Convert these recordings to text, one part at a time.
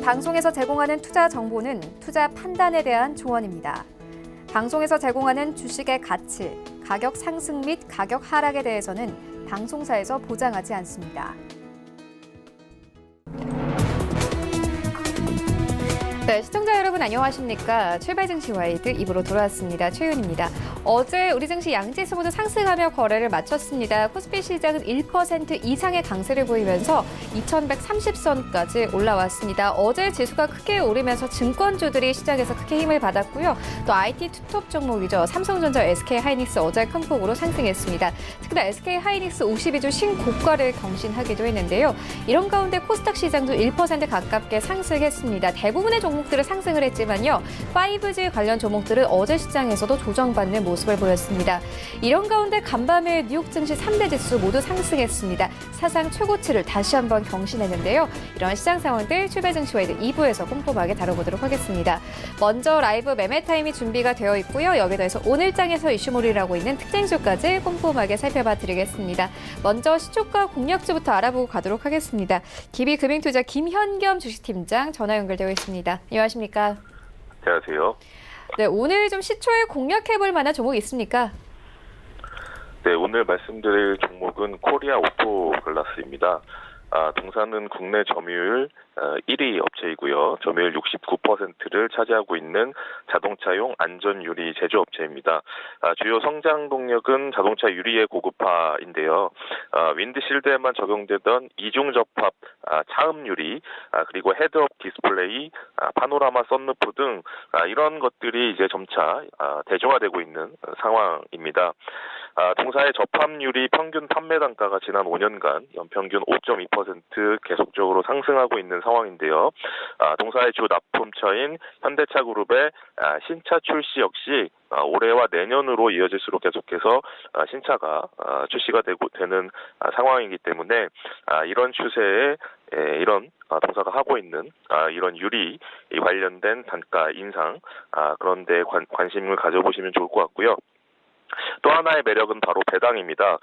방송에서 제공하는 투자 정보는 투자 판단에 대한 조언입니다. 방송에서 제공하는 주식의 가치, 가격 상승 및 가격 하락에 대해서는 방송사에서 보장하지 않습니다. 네, 시청자 여러분 안녕하십니까? 출발 증시 와이드 2부로 돌아왔습니다. 최윤입니다. 어제 우리 증시 양지수 모두 상승하며 거래를 마쳤습니다. 코스피 시장은 1% 이상의 강세를 보이면서 2130선까지 올라왔습니다. 어제 지수가 크게 오르면서 증권주들이 시장에서 크게 힘을 받았고요. 또 IT 투톱 종목이죠. 삼성전자, SK하이닉스 어제 큰 폭으로 상승했습니다. 특히나 SK하이닉스 52주 신고가를 경신하기도 했는데요. 이런 가운데 코스닥 시장도 1% 가깝게 상승했습니다. 대부분의 종목들은 상승을 했지만요. 5G 관련 종목들은 어제 시장에서도 조정받는 모습을 보였습니다. 이런 가운데 간밤에 뉴욕 증시 3대 지수 모두 상승했습니다. 사상 최고치를 다시 한번 경신했는데요. 이런 시장 상황들 출발 증시 와이드 2부에서 꼼꼼하게 다뤄보도록 하겠습니다. 먼저 라이브 매매 타임이 준비가 되어 있고요. 여기에 더해서 오늘장에서 이슈몰이라고 있는 특징주까지 꼼꼼하게 살펴봐 드리겠습니다. 먼저 시초가 공략주부터 알아보고 가도록 하겠습니다. 기비금융투자 김현겸 주식팀장 전화 연결되어 있습니다. 안녕하십니까? 안녕하세요. 네, 오늘 좀 시초에 공략해볼 만한 종목이 있습니까? 네, 오늘 말씀드릴 종목은 코리아 오토 글라스입니다. 동사는 국내 점유율 1위 업체이고요. 점유율 69%를 차지하고 있는 자동차용 안전유리 제조업체입니다. 주요 성장 동력은 자동차 유리의 고급화인데요. 윈드실드에만 적용되던 이중 접합 차음 유리, 그리고 헤드업 디스플레이, 파노라마 썬루프 등 이런 것들이 이제 점차 대중화되고 있는 상황입니다. 동사의 접합유리 평균 판매 단가가 지난 5년간 연평균 5.2% 계속적으로 상승하고 있는 상황인데요. 동사의 주 납품처인 현대차 그룹의 신차 출시 역시 올해와 내년으로 이어질수록 계속해서 신차가 출시가 되는 상황이기 때문에 이런 추세에 이런 동사가 하고 있는 이런 유리 관련된 단가 인상 그런 데 관심을 가져보시면 좋을 것 같고요. 또 하나의 매력은 바로 배당입니다.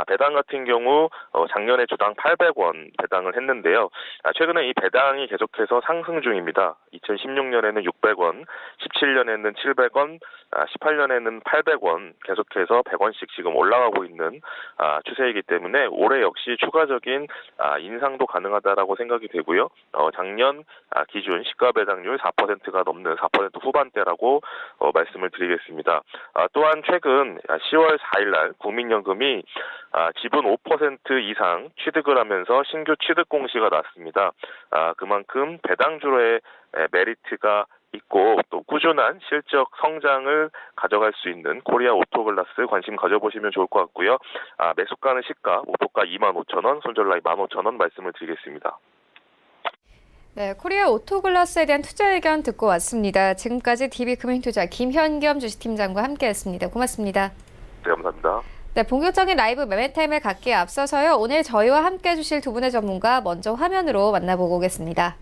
배당 같은 경우 작년에 주당 800원 배당을 했는데요. 최근에 이 배당이 계속해서 상승 중입니다. 2016년에는 600원, 17년에는 700원, 18년에는 800원 계속해서 100원씩 지금 올라가고 있는 추세이기 때문에 올해 역시 추가적인 인상도 가능하다라고 생각이 되고요. 작년 기준 시가 배당률 4%가 넘는 4% 후반대라고 말씀을 드리겠습니다. 또한 최근 10월 4일 날 국민연금이 지분 5% 이상 취득을 하면서 신규 취득 공시가 났습니다. 그만큼 배당주로의 메리트가 있고 또 꾸준한 실적 성장을 가져갈 수 있는 코리아 오토글라스 관심 가져보시면 좋을 것 같고요. 매수가는 시가, 목표가 25,000원, 손절라인 15,000원 말씀을 드리겠습니다. 네, 코리아 오토글라스에 대한 투자 의견 듣고 왔습니다. 지금까지 DB금융투자 김현겸 주식팀장과 함께했습니다. 고맙습니다. 네, 감사합니다. 네, 본격적인 라이브 매매 타임을 갖기에 앞서서요. 오늘 저희와 함께해 주실 두 분의 전문가 먼저 화면으로 만나보고 오겠습니다.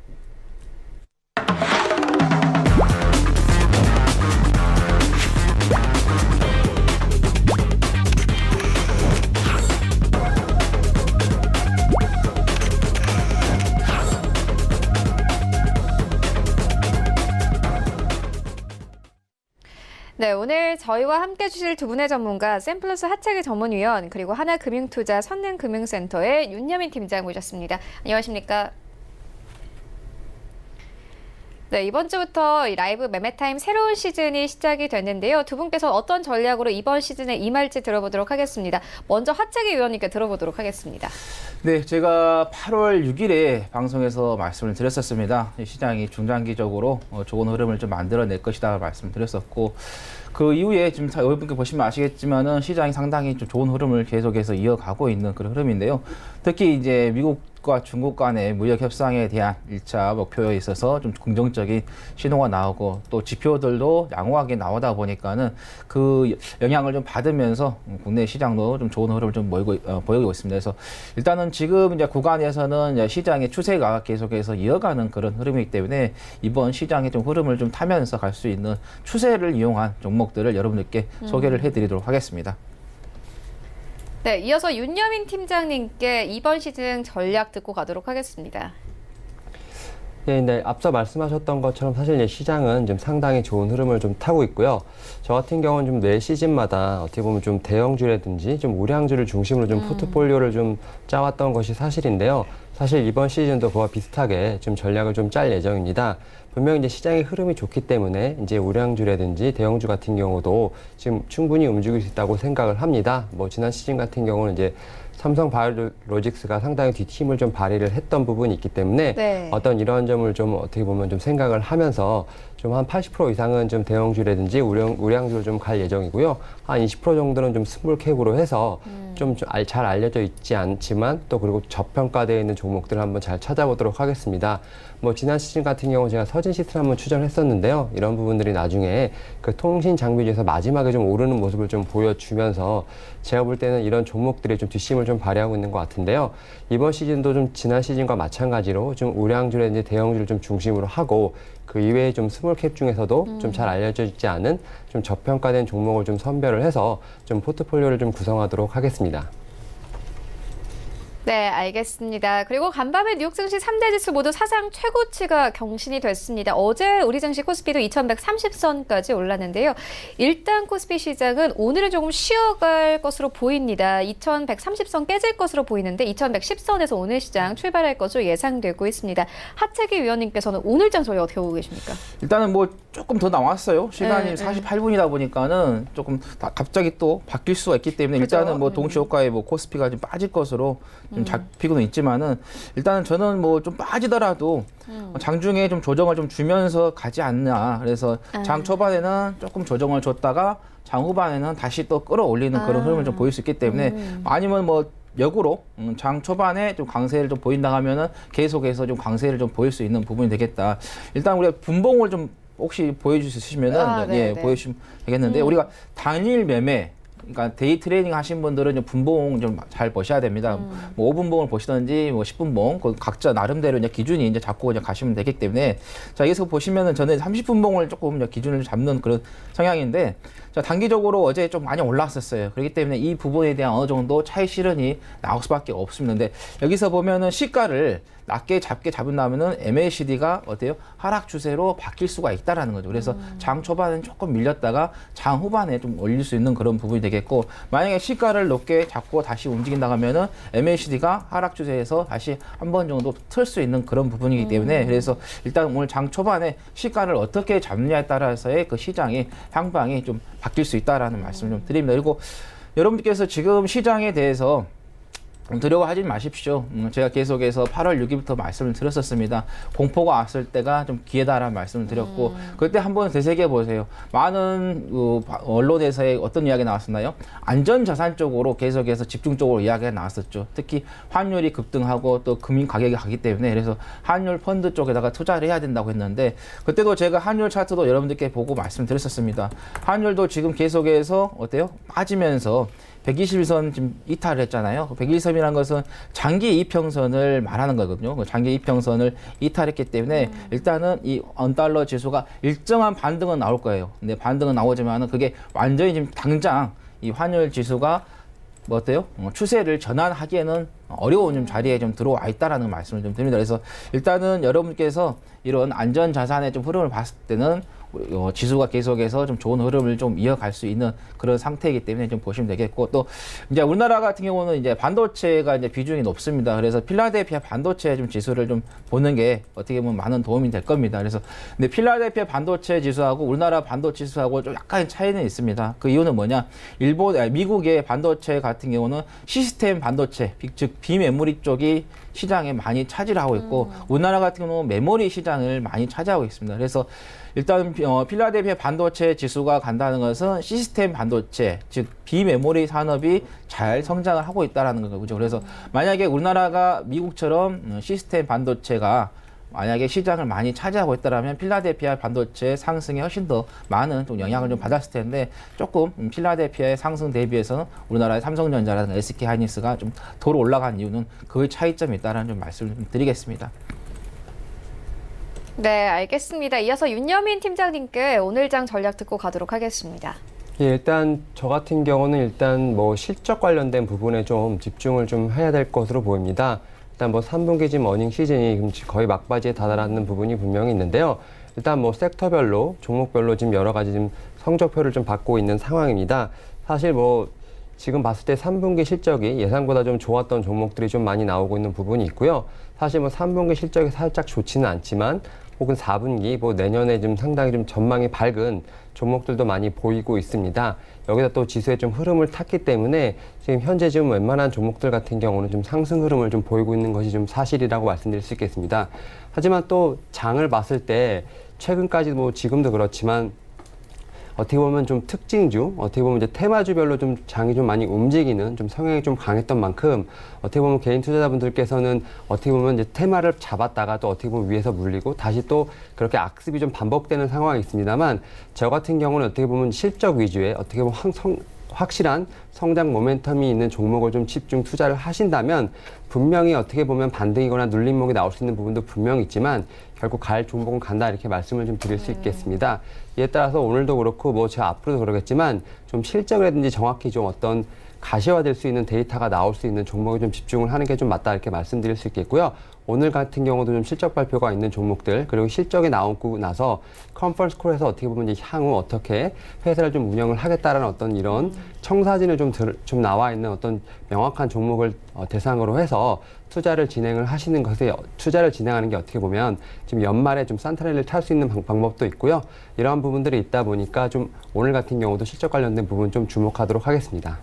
네, 오늘 저희와 함께 주실 두 분의 전문가 샘플러스 하체기 전문위원 그리고 하나금융투자 선능금융센터의 윤여민 팀장 모셨습니다. 안녕하십니까? 네, 이번 주부터 이 라이브 매매타임 새로운 시즌이 시작이 됐는데요. 두 분께서 어떤 전략으로 이번 시즌에 임할지 들어보도록 하겠습니다. 먼저 하체기 위원님께 들어보도록 하겠습니다. 네, 제가 8월 6일에 방송에서 말씀을 드렸었습니다. 시장이 중장기적으로 좋은 흐름을 좀 만들어낼 것이다 말씀드렸었고, 그 이후에 지금 여러분께 보시면 아시겠지만은 시장이 상당히 좀 좋은 흐름을 계속해서 이어가고 있는 그런 흐름인데요. 특히 이제 미국과 중국 간의 무역 협상에 대한 1차 목표에 있어서 좀 긍정적인 신호가 나오고 또 지표들도 양호하게 나오다 보니까는 그 영향을 좀 받으면서 국내 시장도 좀 좋은 흐름을 좀 보이고 있습니다. 그래서 일단은 지금 이제 구간에서는 이제 시장의 추세가 계속해서 이어가는 그런 흐름이기 때문에 이번 시장의 좀 흐름을 좀 타면서 갈 수 있는 추세를 이용한 종목들을 여러분들께 소개를 해드리도록 하겠습니다. 네, 이어서 윤여민 팀장님께 이번 시즌 전략 듣고 가도록 하겠습니다. 네, 네, 앞서 말씀하셨던 것처럼 사실 이제 시장은 좀 상당히 좋은 흐름을 좀 타고 있고요. 저 같은 경우는 좀 매 시즌마다 어떻게 보면 좀 대형주라든지 좀 우량주를 중심으로 좀 포트폴리오를 좀 짜왔던 것이 사실인데요. 사실 이번 시즌도 그와 비슷하게 좀 전략을 좀 짤 예정입니다. 분명히 이제 시장의 흐름이 좋기 때문에 이제 우량주라든지 대형주 같은 경우도 지금 충분히 움직일 수 있다고 생각을 합니다. 뭐 지난 시즌 같은 경우는 이제 삼성 바이오로직스가 상당히 뒷힘을 좀 발휘를 했던 부분이 있기 때문에 네. 어떤 이런 점을 좀 어떻게 보면 좀 생각을 하면서 좀 한 80% 이상은 좀 대형주라든지 우량주로 좀 갈 예정이고요. 한 20% 정도는 좀 스몰캡으로 해서 좀 잘 알려져 있지 않지만 또 그리고 저평가되어 있는 종목들을 한번 잘 찾아보도록 하겠습니다. 뭐 지난 시즌 같은 경우 제가 서진 시트를 한번 추천했었는데요. 이런 부분들이 나중에 그 통신 장비주에서 마지막에 좀 오르는 모습을 좀 보여주면서 제가 볼 때는 이런 종목들이 좀 뒷심을 좀 발휘하고 있는 것 같은데요. 이번 시즌도 좀 지난 시즌과 마찬가지로 좀 우량주라든지 대형주를 좀 중심으로 하고 그 이외에 좀 스몰캡 중에서도 좀 잘 알려져 있지 않은 좀 저평가된 종목을 좀 선별을 해서 좀 포트폴리오를 좀 구성하도록 하겠습니다. 네, 알겠습니다. 그리고 간밤에 뉴욕 증시 3대 지수 모두 사상 최고치가 경신이 됐습니다. 어제 우리 증시 코스피도 2130선까지 올랐는데요. 일단 코스피 시장은 오늘은 조금 쉬어갈 것으로 보입니다. 2130선 깨질 것으로 보이는데 2110선에서 오늘 시장 출발할 것으로 예상되고 있습니다. 하채기 위원님께서는 오늘 장 저희 어떻게 보고 계십니까? 일단은 뭐 조금 더 나왔어요. 시간이 네, 48분이다 보니까는 조금 갑자기 또 바뀔 수가 있기 때문에 그죠? 일단은 뭐 동시효과에 뭐 코스피가 좀 빠질 것으로 좀 잡히고는 있지만은 일단은 저는 뭐 좀 빠지더라도 장중에 좀 조정을 좀 주면서 가지 않나. 그래서 장 초반에는 조금 조정을 줬다가 장 후반에는 다시 또 끌어올리는 그런 흐름을 좀 보일 수 있기 때문에 아니면 뭐 역으로 장 초반에 좀 강세를 좀 보인다 하면은 계속해서 좀 강세를 좀 보일 수 있는 부분이 되겠다. 일단 우리가 분봉을 좀 혹시 보여줄 수 있으시면은 네, 예, 네. 보여주시면 되겠는데 우리가 단일 매매 그러니까 데이 트레이딩 하신 분들은 좀 분봉 좀 잘 보셔야 됩니다. 뭐 5분봉을 보시든지 뭐 10분봉 그 각자 나름대로 이제 기준이 이제 잡고 이제 가시면 되기 때문에 자 여기서 보시면은 저는 30분봉을 조금 이제 기준을 잡는 그런 성향인데 자 단기적으로 어제 좀 많이 올랐었어요. 그렇기 때문에 이 부분에 대한 어느 정도 차익 실현이 나올 수밖에 없습니다. 여기서 보면은 시가를 낮게 잡은다면은 MACD가 어때요? 하락 추세로 바뀔 수가 있다라는 거죠. 그래서 장 초반엔 조금 밀렸다가 장 후반에 좀 올릴 수 있는 그런 부분이 되겠고 만약에 시가를 높게 잡고 다시 움직인다 하면은 MACD가 하락 추세에서 다시 한 번 정도 틀 수 있는 그런 부분이기 때문에 그래서 일단 오늘 장 초반에 시가를 어떻게 잡느냐에 따라서의 그 시장의 향방이 좀 바뀔 수 있다라는 말씀을 좀 드립니다. 그리고 여러분께서 지금 시장에 대해서 두려워하지 마십시오. 제가 계속해서 8월 6일부터 말씀을 드렸었습니다. 공포가 왔을 때가 좀 기회다라는 말씀을 드렸고 그때 한번 되새겨 보세요. 많은 언론에서의 어떤 이야기 나왔었나요? 안전자산 쪽으로 계속해서 집중적으로 이야기가 나왔었죠. 특히 환율이 급등하고 또 금융 가격이 가기 때문에 그래서 환율 펀드 쪽에다가 투자를 해야 된다고 했는데 그때도 제가 환율 차트도 여러분들께 보고 말씀드렸었습니다. 환율도 지금 계속해서 어때요? 빠지면서 121선 지금 이탈을 했잖아요. 121선이라는 것은 장기 이평선을 말하는 거거든요. 장기 이평선을 이탈했기 때문에 일단은 이 원달러 지수가 일정한 반등은 나올 거예요. 근데 반등은 나오지만은 그게 완전히 지금 당장 이 환율 지수가 뭐 어때요? 추세를 전환하기에는 어려운 좀 자리에 좀 들어와 있다라는 말씀을 좀 드립니다. 그래서 일단은 여러분께서 이런 안전 자산의 좀 흐름을 봤을 때는 지수가 계속해서 좀 좋은 흐름을 좀 이어갈 수 있는 그런 상태이기 때문에 좀 보시면 되겠고 또 이제 우리나라 같은 경우는 이제 반도체가 이제 비중이 높습니다. 그래서 필라델피아 반도체 좀 지수를 좀 보는 게 어떻게 보면 많은 도움이 될 겁니다. 그래서 근데 필라델피아 반도체 지수하고 우리나라 반도체 지수하고 좀 약간 차이는 있습니다. 그 이유는 뭐냐? 미국의 반도체 같은 경우는 시스템 반도체, 즉 비메모리 쪽이 시장에 많이 차지를 하고 있고 우리나라 같은 경우는 메모리 시장을 많이 차지하고 있습니다. 그래서 일단 필라델피아 반도체 지수가 간다는 것은 시스템 반도체, 즉 비메모리 산업이 잘 성장을 하고 있다는 거죠. 그래서 만약에 우리나라가 미국처럼 시스템 반도체가 만약에 시장을 많이 차지하고 있다면 필라델피아 반도체 상승에 훨씬 더 많은 좀 영향을 좀 받았을 텐데 조금 필라델피아의 상승 대비해서는 우리나라의 삼성전자라든가 SK하이닉스가 좀 더 올라간 이유는 그 차이점이 있다는 좀 말씀을 좀 드리겠습니다. 네, 알겠습니다. 이어서 윤여민 팀장님께 오늘 장 전략 듣고 가도록 하겠습니다. 예, 일단 저 같은 경우는 일단 뭐 실적 관련된 부분에 좀 집중을 좀 해야 될 것으로 보입니다. 일단 뭐 3분기 지금 어닝 시즌이 거의 막바지에 다다랐는 부분이 분명히 있는데요. 일단 뭐 섹터별로, 종목별로 지금 여러 가지 지금 성적표를 좀 받고 있는 상황입니다. 사실 뭐 지금 봤을 때 3분기 실적이 예상보다 좀 좋았던 종목들이 좀 많이 나오고 있는 부분이 있고요. 사실 뭐 3분기 실적이 살짝 좋지는 않지만 혹은 4분기, 뭐 내년에 좀 상당히 좀 전망이 밝은 종목들도 많이 보이고 있습니다. 여기다 또 지수의 좀 흐름을 탔기 때문에 지금 현재 지금 웬만한 종목들 같은 경우는 좀 상승 흐름을 좀 보이고 있는 것이 좀 사실이라고 말씀드릴 수 있겠습니다. 하지만 또 장을 봤을 때 최근까지 뭐 지금도 그렇지만 어떻게 보면 좀 특징주, 어떻게 보면 이제 테마주별로 좀 장이 좀 많이 움직이는 좀 성향이 좀 강했던 만큼 어떻게 보면 개인 투자자분들께서는 어떻게 보면 이제 테마를 잡았다가 또 어떻게 보면 위에서 물리고 다시 또 그렇게 악습이 좀 반복되는 상황이 있습니다만 저 같은 경우는 어떻게 보면 실적 위주의 어떻게 보면 확실한 성장 모멘텀이 있는 종목을 좀 집중 투자를 하신다면 분명히 어떻게 보면 반등이거나 눌림목이 나올 수 있는 부분도 분명히 있지만 결국 갈 종목은 간다 이렇게 말씀을 좀 드릴 수 있겠습니다. 이에 따라서 오늘도 그렇고 뭐 제가 앞으로도 그러겠지만 좀 실적이라든지 정확히 좀 어떤 가시화될 수 있는 데이터가 나올 수 있는 종목에 좀 집중을 하는 게 좀 맞다 이렇게 말씀드릴 수 있겠고요. 오늘 같은 경우도 좀 실적 발표가 있는 종목들 그리고 실적이 나오고 나서 컨퍼런스 콜에서 어떻게 보면 이제 향후 어떻게 회사를 좀 운영을 하겠다라는 어떤 이런 청사진을 좀 나와 있는 어떤 명확한 종목을 대상으로 해서 투자를 진행하는 게 어떻게 보면 지금 연말에 좀 산타레를 탈 수 있는 방법도 있고요. 이러한 부분들이 있다 보니까 좀 오늘 같은 경우도 실적 관련된 부분 좀 주목하도록 하겠습니다.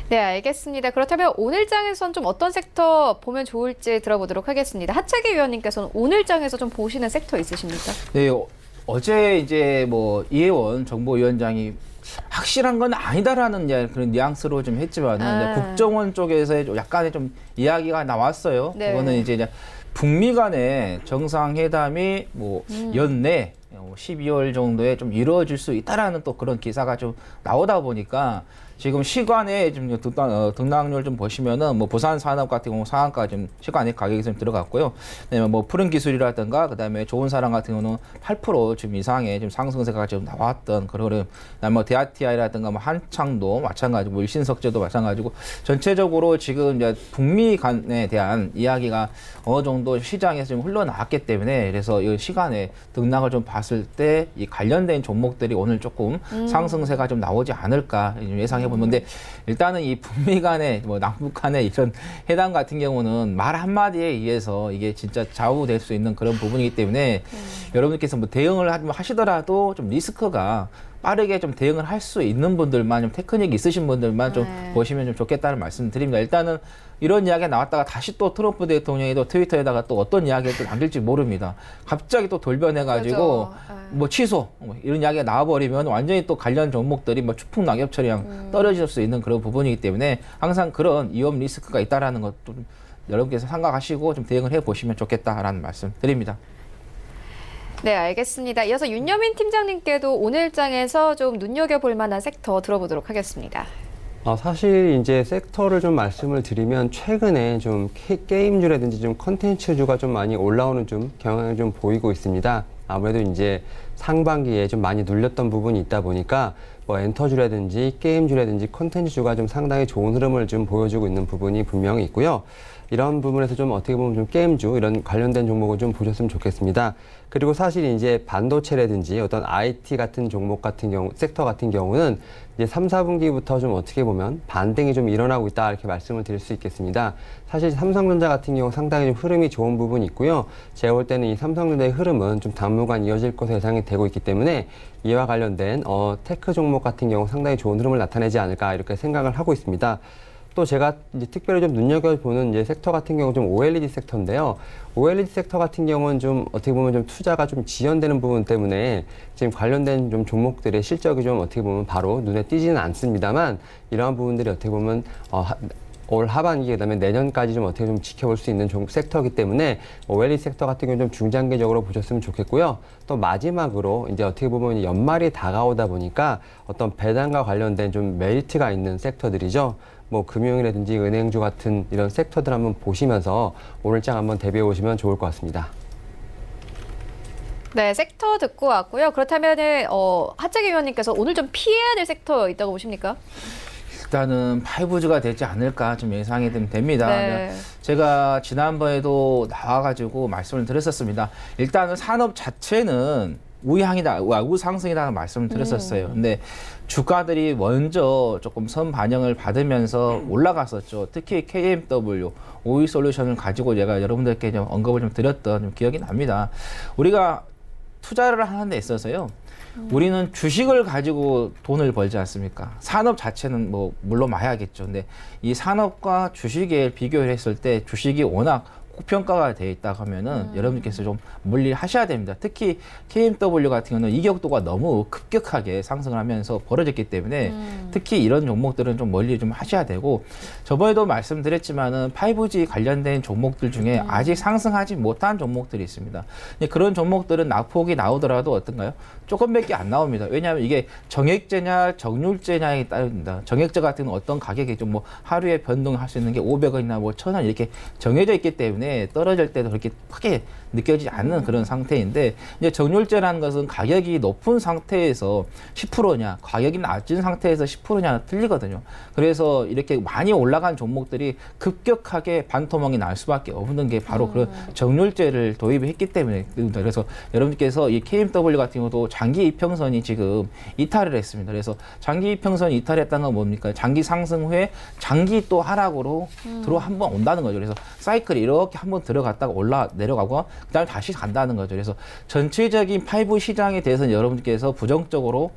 네, 알겠습니다. 그렇다면 오늘 장에선 좀 어떤 섹터 보면 좋을지 들어보도록 하겠습니다. 하차기 위원님께서는 오늘 장에서 좀 보시는 섹터 있으십니까? 네, 어제 이제 뭐 이혜원 정보위원장이 확실한 건 아니다라는 그런 뉘앙스로 좀 했지만은 이제 국정원 쪽에서 약간의 좀 이야기가 나왔어요. 네. 그거는 이제 북미 간의 정상회담이 뭐 연내 12월 정도에 좀 이루어질 수 있다라는 또 그런 기사가 좀 나오다 보니까 지금 시간에 좀 등락률 좀 보시면은 뭐 부산 산업 같은 경우 상한가 좀 시간에 가격이 좀 들어갔고요. 그다음에 뭐 푸른 기술이라든가 그다음에 좋은 사람 같은 경우는 8% 좀 이상의 좀 상승세가 좀 나왔던 그런 그다음에 뭐 대아티아이라든가 뭐 한창도 마찬가지고 일신석재도 마찬가지고 전체적으로 지금 이제 북미 간에 대한 이야기가 어느 정도 시장에서 좀 흘러나왔기 때문에 그래서 이 시간에 등락을 좀 봤을 때 이 관련된 종목들이 오늘 조금 상승세가 좀 나오지 않을까 예상해 보는데 일단은 이 북미 간의 뭐 남북 간의 이런 회담 같은 경우는 말 한마디에 의해서 이게 진짜 좌우될 수 있는 그런 부분이기 때문에 여러분께서 뭐 대응을 하시더라도 좀 리스크가 빠르게 좀 대응을 할 수 있는 분들만 좀 테크닉 있으신 분들만 좀 보시면 좀 좋겠다는 말씀 드립니다. 일단은 이런 이야기가 나왔다가 다시 또 트럼프 대통령이 또 트위터에다가 또 어떤 이야기를 또 남길지 모릅니다. 갑자기 또 돌변해가지고 뭐 취소 뭐 이런 이야기가 나와버리면 완전히 또 관련 종목들이 뭐 추풍 낙엽처럼 떨어질 수 있는 그런 부분이기 때문에 항상 그런 위험 리스크가 있다라는 것도 좀 여러분께서 생각하시고 좀 대응을 해보시면 좋겠다라는 말씀 드립니다. 네, 알겠습니다. 이어서 윤여민 팀장님께도 오늘 장에서 좀 눈여겨볼 만한 섹터 들어보도록 하겠습니다. 사실 이제 섹터를 좀 말씀을 드리면 최근에 좀 게임주라든지 좀 컨텐츠주가 좀 많이 올라오는 좀 경향을 좀 보이고 있습니다. 아무래도 이제 상반기에 좀 많이 눌렸던 부분이 있다 보니까 뭐 엔터주라든지 게임주라든지 컨텐츠주가 좀 상당히 좋은 흐름을 좀 보여주고 있는 부분이 분명히 있고요. 이런 부분에서 좀 어떻게 보면 좀 게임주 이런 관련된 종목을 좀 보셨으면 좋겠습니다. 그리고 사실 이제 반도체라든지 어떤 IT 같은 종목 같은 경우, 섹터 같은 경우는 이제 3, 4분기부터 좀 어떻게 보면 반등이 좀 일어나고 있다 이렇게 말씀을 드릴 수 있겠습니다. 사실 삼성전자 같은 경우 상당히 좀 흐름이 좋은 부분이 있고요. 제가 볼 때는 이 삼성전자의 흐름은 좀 당분간 이어질 것으로 예상이 되고 있기 때문에 이와 관련된 테크 종목 같은 경우 상당히 좋은 흐름을 나타내지 않을까 이렇게 생각을 하고 있습니다. 또 제가 이제 특별히 좀 눈여겨보는 이제 섹터 같은 경우 좀 OLED 섹터인데요. OLED 섹터 같은 경우는 좀 어떻게 보면 좀 투자가 좀 지연되는 부분 때문에 지금 관련된 좀 종목들의 실적이 좀 어떻게 보면 바로 눈에 띄지는 않습니다만 이러한 부분들이 어떻게 보면 올 하반기 그다음에 내년까지 좀 어떻게 좀 지켜볼 수 있는 섹터이기 때문에 OLED 섹터 같은 경우는 좀 중장기적으로 보셨으면 좋겠고요. 또 마지막으로 이제 어떻게 보면 연말이 다가오다 보니까 어떤 배당과 관련된 좀 메리트가 있는 섹터들이죠. 뭐 금융이라든지 은행주 같은 이런 섹터들 한번 보시면서 오늘 장 한번 대비해 보시면 좋을 것 같습니다. 네, 섹터 듣고 왔고요. 그렇다면은 하재기 위원님께서 오늘 좀 피해야 될 섹터 있다고 보십니까? 일단은 5G가 되지 않을까 좀 예상이 좀 됩니다. 네. 제가 지난번에도 나와가지고 말씀을 드렸었습니다. 일단은 산업 자체는 우향이다, 우상승이라는 말씀을 드렸었어요. 근데 주가들이 먼저 조금 선반영을 받으면서 올라갔었죠. 특히 KMW, 오일솔루션을 가지고 제가 여러분들께 좀 언급을 좀 드렸던 좀 기억이 납니다. 우리가 투자를 하는 데 있어서요. 우리는 주식을 가지고 돈을 벌지 않습니까? 산업 자체는 뭐 물론 봐야겠죠. 근데 이 산업과 주식에 비교를 했을 때 주식이 워낙 고평가가 돼 있다 하면은 여러분께서 좀 물리하셔야 됩니다. 특히 KMW 같은 경우는 이격도가 너무 급격하게 상승을 하면서 벌어졌기 때문에 특히 이런 종목들은 좀 멀리 좀 하셔야 되고, 저번에도 말씀드렸지만은 5G 관련된 종목들 중에 아직 상승하지 못한 종목들이 있습니다. 근데 그런 종목들은 낙폭이 나오더라도 어떤가요? 조금밖에 안 나옵니다. 왜냐하면 이게 정액제냐 정률제냐에 따릅니다. 정액제 같은 경우는 어떤 가격이 좀 뭐 하루에 변동할 수 있는 게 500원이나 뭐 1000원 이렇게 정해져 있기 때문에 떨어질 때도 그렇게 크게 느껴지지 않는 그런 상태인데, 이제 정률제라는 것은 가격이 높은 상태에서 10%냐 가격이 낮은 상태에서 10%냐 틀리거든요. 그래서 이렇게 많이 올라간 종목들이 급격하게 반토막이 날 수밖에 없는 게 바로 그런 정률제를 도입을 했기 때문에. 그래서 여러분께서 이 KMW 같은 경우도 장기 이평선이 지금 이탈을 했습니다. 그래서 장기 이평선이 이탈했다는 건 뭡니까? 장기 상승 후에 장기 또 하락으로 들어 한번 온다는 거죠. 그래서 사이클이 이렇게 한번 들어갔다가 내려가고 그다음에 다시 간다는 거죠. 그래서 전체적인 5G 시장에 대해서는 여러분께서 부정적으로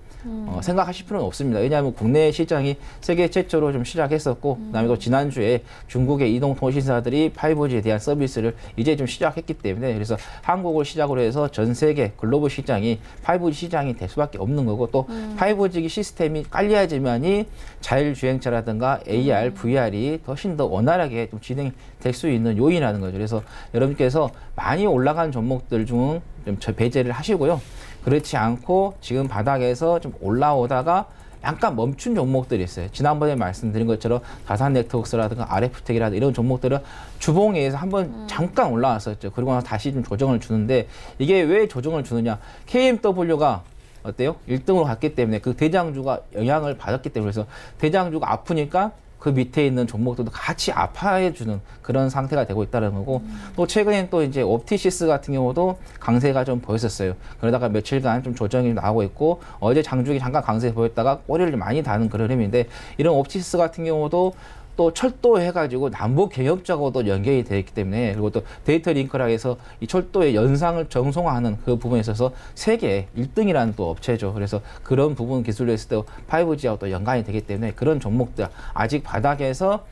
생각하실 필요는 없습니다. 왜냐하면 국내 시장이 세계 최초로 좀 시작했었고, 그다음에 또 지난주에 중국의 이동통신사들이 5G에 대한 서비스를 이제 좀 시작했기 때문에, 그래서 한국을 시작으로 해서 전 세계 글로벌 시장이 5G 시장이 될 수밖에 없는 거고, 또 5G 시스템이 깔려야지만이 자율주행차라든가 AR, VR이 훨씬 더 원활하게 좀 진행될 수 있는 요인이라는 거죠. 그래서 여러분께서 많이 올라간 종목들 중 좀 배제를 하시고요. 그렇지 않고 지금 바닥에서 좀 올라오다가 약간 멈춘 종목들이 있어요. 지난번에 말씀드린 것처럼 다산네트워크스라든가 RF텍이라든가 이런 종목들은 주봉에 의해서 한번 잠깐 올라왔었죠. 그리고 나서 다시 좀 조정을 주는데, 이게 왜 조정을 주느냐? KMW가 어때요? 1등으로 갔기 때문에 그 대장주가 영향을 받았기 때문에, 그래서 대장주가 아프니까 그 밑에 있는 종목들도 같이 아파해주는 그런 상태가 되고 있다는 거고, 또 최근엔 또 이제 옵티시스 같은 경우도 강세가 좀 보였었어요. 그러다가 며칠간 좀 조정이 나오고 있고, 어제 장중에 잠깐 강세 보였다가 꼬리를 많이 다는 그런 흐름인데, 이런 옵티시스 같은 경우도 또 철도 해가지고 남북 경협적으로도 연결이 되어 있기 때문에, 그리고 또 데이터 링크라 해서 이 철도의 연상을 정성화하는 그 부분에 있어서 세계 1등이라는 또 업체죠. 그래서 그런 부분 기술로 했을 때 5G하고 또 연관이 되기 때문에 그런 종목들 아직 바닥에서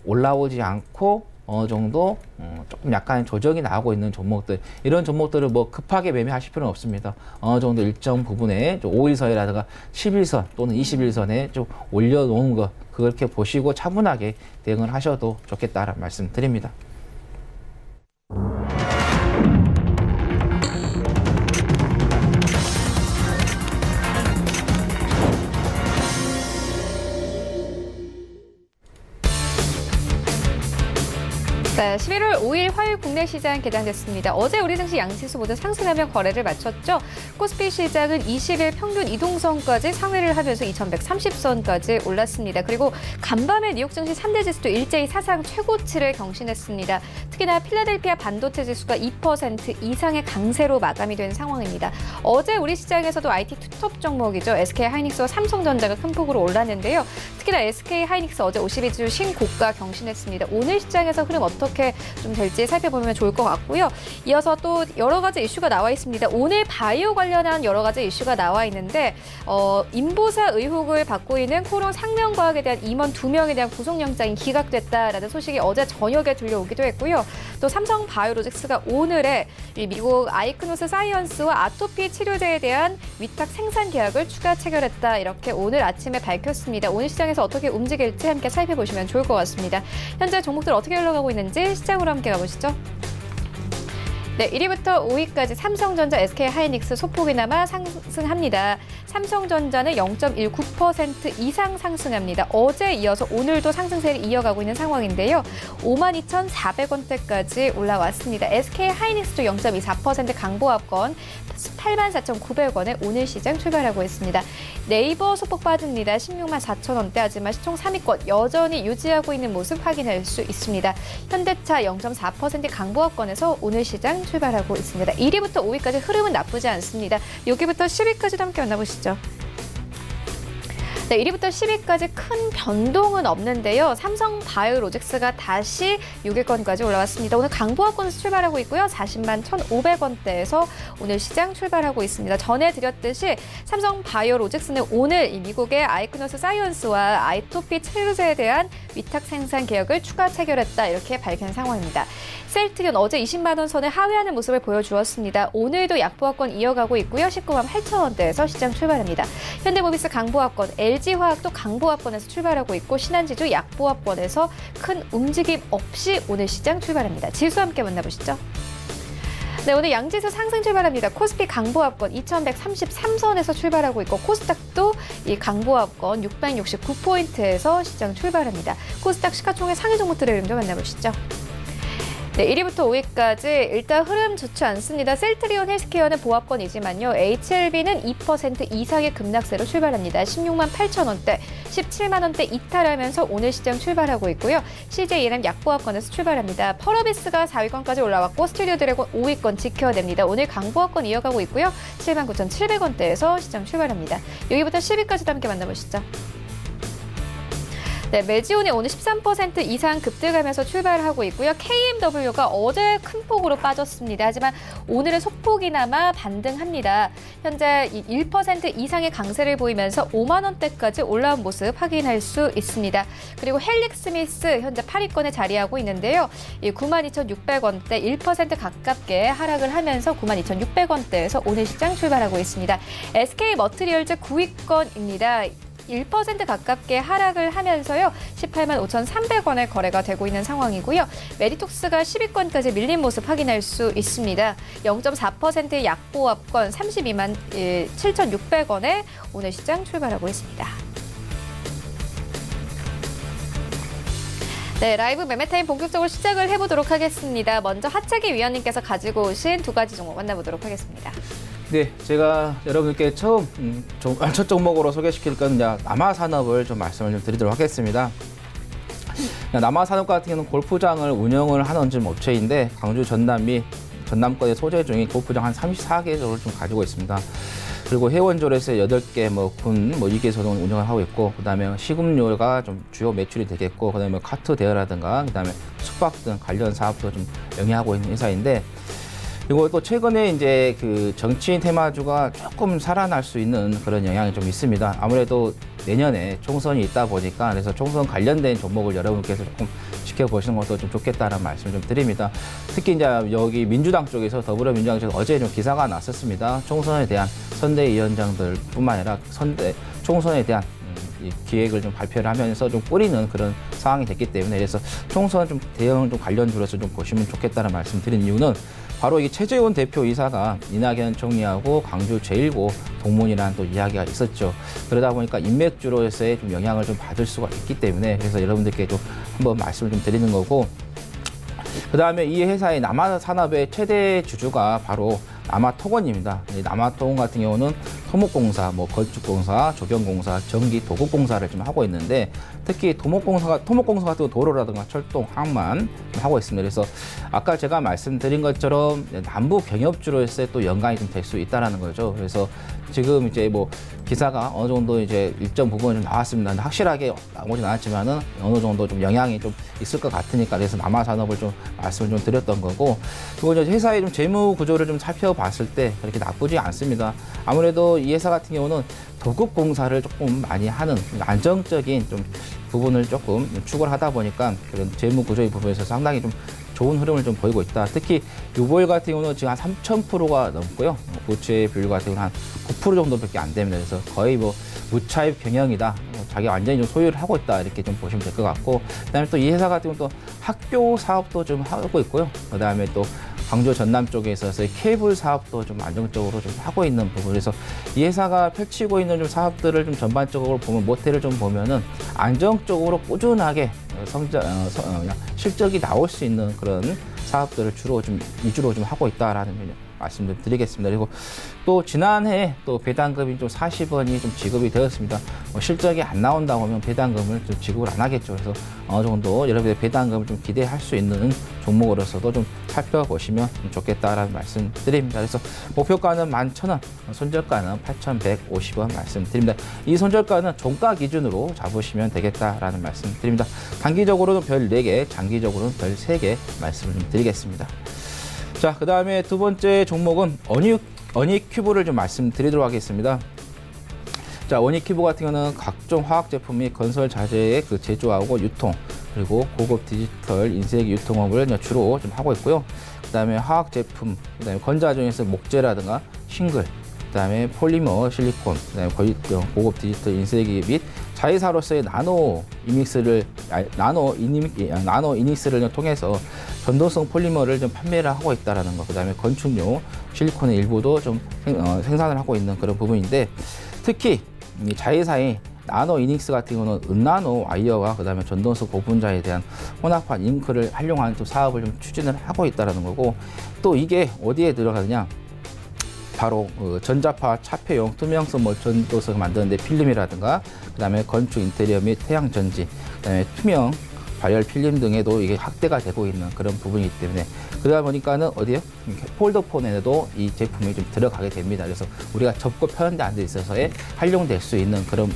올라오지 않고 어느 정도 조금 약간 조정이 나오고 있는 종목들, 이런 종목들을 뭐 급하게 매매하실 필요는 없습니다. 어느 정도 일정 부분에 5일선이라든가 11선 또는 21선에 좀 올려놓은 거, 그렇게 보시고 차분하게 대응을 하셔도 좋겠다라는 말씀 드립니다. 네, 11월 5일 화요일 국내 시장 개장됐습니다. 어제 우리 증시 양지수 모두 상승하며 거래를 마쳤죠. 코스피 시장은 20일 평균 이동선까지 상회를 하면서 2130선까지 올랐습니다. 그리고 간밤에 뉴욕 증시 3대 지수도 일제히 사상 최고치를 경신했습니다. 특히나 필라델피아 반도체 지수가 2% 이상의 강세로 마감이 된 상황입니다. 어제 우리 시장에서도 IT 투톱 종목이죠. SK하이닉스와 삼성전자가 큰 폭으로 올랐는데요. 특히나 SK하이닉스 어제 52주 신고가 경신했습니다. 오늘 시장에서 흐름 어떻게 좀 될지 살펴보면 좋을 것 같고요. 이어서 또 여러 가지 이슈가 나와 있습니다. 오늘 바이오 관련한 여러 가지 이슈가 나와 있는데, 인보사 의혹을 받고 있는 코론 상명과학에 대한 임원 2명에 대한 구속영장이 기각됐다라는 소식이 어제 저녁에 들려오기도 했고요. 또 삼성 바이오로직스가 오늘에 미국 아이크노스 사이언스와 아토피 치료제에 대한 위탁 생산 계약을 추가 체결했다, 이렇게 오늘 아침에 밝혔습니다. 오늘 시장에서 어떻게 움직일지 함께 살펴보시면 좋을 것 같습니다. 현재 종목들 어떻게 흘러가고 있는지 시장으로 함께 가보시죠. 네, 1위부터 5위까지 삼성전자, SK하이닉스 소폭이나마 상승합니다. 삼성전자는 0.19% 이상 상승합니다. 어제 이어서 오늘도 상승세를 이어가고 있는 상황인데요. 52,400원대까지 올라왔습니다. SK하이닉스도 0.24% 강보합권 84,900원에 오늘 시장 출발하고 있습니다. 네이버 소폭 빠집니다. 164,000원대 하지만 시총 3위권 여전히 유지하고 있는 모습 확인할 수 있습니다. 현대차 0.4% 강보합권에서 오늘 시장 출발하고 있습니다. 1위부터 5위까지 흐름은 나쁘지 않습니다. 여기부터 10위까지도 함께 만나보시죠. 네, 1위부터 10위까지 큰 변동은 없는데요. 삼성 바이오로직스가 다시 6위권까지 올라왔습니다. 오늘 강보합권에서 출발하고 있고요. 40만 1,500원대에서 오늘 시장 출발하고 있습니다. 전해드렸듯이 삼성 바이오로직스는 오늘 이 미국의 아이크노스 사이언스와 아이토피 치료제에 대한 위탁 생산 계약을 추가 체결했다. 이렇게 밝힌 상황입니다. 셀트리온 어제 20만 원 선을 하회하는 모습을 보여주었습니다. 오늘도 약보합권 이어가고 있고요. 19만 8,000원대에서 시장 출발합니다. 현대모비스 강보합권, LG화학도 강보합권에서 출발하고 있고 신한지주 약보합권에서 큰 움직임 없이 오늘 시장 출발합니다. 지수 함께 만나보시죠. 네, 오늘 양지수 상승 출발합니다. 코스피 강보합권 2,133선에서 출발하고 있고 코스닥도 이 강보합권 669포인트에서 시장 출발합니다. 코스닥 시가총액 상위 종목들의 흐름 좀 만나보시죠. 네, 1위부터 5위까지 일단 흐름 좋지 않습니다. 셀트리온 헬스케어는 보합권이지만요. HLB는 2% 이상의 급락세로 출발합니다. 16만 8,000원대, 17만 원대 이탈하면서 오늘 시장 출발하고 있고요. CJENM 약보합권에서 출발합니다. 펄어비스가 4위권까지 올라왔고 스튜디오 드래곤 5위권 지켜냅니다. 오늘 강보합권 이어가고 있고요. 7만 9,700원대에서 시장 출발합니다. 여기부터 10위까지도 함께 만나보시죠. 네, 메지온이 오늘 13% 이상 급등하면서 출발하고 있고요. KMW가 어제 큰 폭으로 빠졌습니다. 하지만 오늘은 소폭이나마 반등합니다. 현재 1% 이상의 강세를 보이면서 5만 원대까지 올라온 모습 확인할 수 있습니다. 그리고 헬릭스미스 현재 8위권에 자리하고 있는데요. 92,600원대 1% 가깝게 하락을 하면서 92,600원대에서 오늘 시장 출발하고 있습니다. SK머트리얼즈 9위권입니다. 1% 가깝게 하락을 하면서요. 18만 5,300원에 거래가 되고 있는 상황이고요. 메디톡스가 10위권까지 밀린 모습 확인할 수 있습니다. 0.4%의 약보합권 32만 7,600원에 오늘 시장 출발하고 있습니다. 네, 라이브 매매타임 본격적으로 시작을 해보도록 하겠습니다. 먼저 하차기 위원님께서 가지고 오신 두 가지 종목 만나보도록 하겠습니다. 네, 제가 여러분께 처음 첫 종목으로 소개시킬 건 남아산업을 좀 말씀을 좀 드리도록 하겠습니다. 남아산업 같은 경우는 골프장을 운영을 하는 좀 업체인데 광주 전남 및 전남권에 소재 중인 골프장 한 34개 정도를 좀 가지고 있습니다. 그리고 회원조례서 8개, 군, 2개소도 운영을 하고 있고, 그 다음에 식음료가 좀 주요 매출이 되겠고, 그 다음에 카트 대여라든가, 그 다음에 숙박 등 관련 사업도 좀 영위하고 있는 회사인데, 그리고 또 최근에 이제 그 정치인 테마주가 조금 살아날 수 있는 그런 영향이 좀 있습니다. 아무래도 내년에 총선이 있다 보니까 그래서 총선 관련된 종목을 여러분께서 조금 지켜보시는 것도 좀 좋겠다는 말씀을 좀 드립니다. 특히 이제 여기 민주당 쪽에서 더불어민주당 쪽에서 어제 좀 기사가 났었습니다. 총선에 대한 선대위원장들뿐만 아니라 총선에 대한 이 기획을 좀 발표를 하면서 좀 뿌리는 그런 상황이 됐기 때문에 그래서 총선 좀 대응 좀 관련주로서 좀 보시면 좋겠다는 말씀 드린 이유는 바로 이 최재훈 대표이사가 이낙연 총리하고 광주 제1고 동문이라는 또 이야기가 있었죠. 그러다 보니까 인맥주로서의 좀 영향을 좀 받을 수가 있기 때문에 그래서 여러분들께 좀 한번 말씀을 좀 드리는 거고 그 다음에 이 회사의 남아산업의 최대 주주가 바로 남아토건입니다. 남아토건 같은 경우는 토목공사, 건축공사, 조경공사, 전기, 도급공사를 좀 하고 있는데 특히 토목공사 같은 도로라든가 철도, 항만 하고 있습니다. 그래서 아까 제가 말씀드린 것처럼 남부 경협주로서의 또 연관이 좀 될 수 있다라는 거죠. 그래서 지금 이제 기사가 어느 정도 이제 일정 부분 좀 나왔습니다. 확실하게 나오진 않았지만은 어느 정도 좀 영향이 좀 있을 것 같으니까 그래서 남아산업을 좀 말씀을 좀 드렸던 거고 그리고 이제 회사의 좀 재무 구조를 좀 살펴봤을 때 그렇게 나쁘지 않습니다. 아무래도 이 회사 같은 경우는 도급공사를 조금 많이 하는 안정적인 좀 부분을 조금 추구를 하다 보니까 그런 재무 구조의 부분에서 상당히 좀 좋은 흐름을 좀 보이고 있다. 특히 유보율 같은 경우는 지금 한 3,000%가 넘고요. 부채 비율 같은 경우는 한 9% 정도밖에 안 됩니다. 그래서 거의 무차입 경영이다. 자기가 완전히 좀 소유를 하고 있다. 이렇게 좀 보시면 될 것 같고. 그다음에 또 이 회사 같은 경우는 또 학교 사업도 좀 하고 있고요. 그다음에 또 광주 전남 쪽에 있어서 케이블 사업도 좀 안정적으로 좀 하고 있는 부분. 그래서 이 회사가 펼치고 있는 좀 사업들을 좀 전반적으로 보면 모태를 좀 보면은 안정적으로 꾸준하게 실적이 나올 수 있는 그런 사업들을 주로 좀 위주로 좀 하고 있다라는 말씀을 드리겠습니다. 그리고 또 지난해 또 배당금이 좀 40원이 좀 지급이 되었습니다. 실적이 안 나온다고 하면 배당금을 좀 지급을 안 하겠죠. 그래서 어느 정도 여러분의 배당금을 좀 기대할 수 있는 종목으로서도 좀 살펴보시면 좋겠다라는 말씀 드립니다. 그래서 목표가는 11,000원, 손절가는 8,150원 말씀드립니다. 이 손절가는 종가 기준으로 잡으시면 되겠다라는 말씀 드립니다. 단기적으로는 별 4개, 장기적으로는 별 3개 말씀을 좀 드리겠습니다. 자, 그 다음에 두 번째 종목은 어니큐브를 좀 말씀드리도록 하겠습니다. 자, 어니큐브 같은 경우는 각종 화학 제품 및 건설 자재의 그 제조하고 유통, 그리고 고급 디지털 인쇄기 유통업을 주로 좀 하고 있고요. 그 다음에 화학 제품, 그 다음에 건자 중에서 목재라든가 싱글, 그 다음에 폴리머, 실리콘, 그 다음에 고급 디지털 인쇄기 및 자회사로서의 나노 이닉스를 통해서 전도성 폴리머를 좀 판매를 하고 있다라는 것, 그 다음에 건축용 실리콘의 일부도 좀 생산을 하고 있는 그런 부분인데, 특히 이 자회사의 나노 이닉스 같은 경우는 은나노 와이어와 그 다음에 전도성 고분자에 대한 혼합한 잉크를 활용한 또 사업을 좀 추진을 하고 있다라는 거고, 또 이게 어디에 들어가느냐? 바로 전자파 차폐용 투명성 전도석을 만드는데 필름이라든가, 그 다음에 건축 인테리어 및 태양 전지, 그 다음에 투명 발열 필름 등에도 이게 확대가 되고 있는 그런 부분이기 때문에, 그러다 보니까는 어디요? 폴더폰에도 이 제품이 좀 들어가게 됩니다. 그래서 우리가 접고 편한 데 앉아 있어서에 활용될 수 있는 그런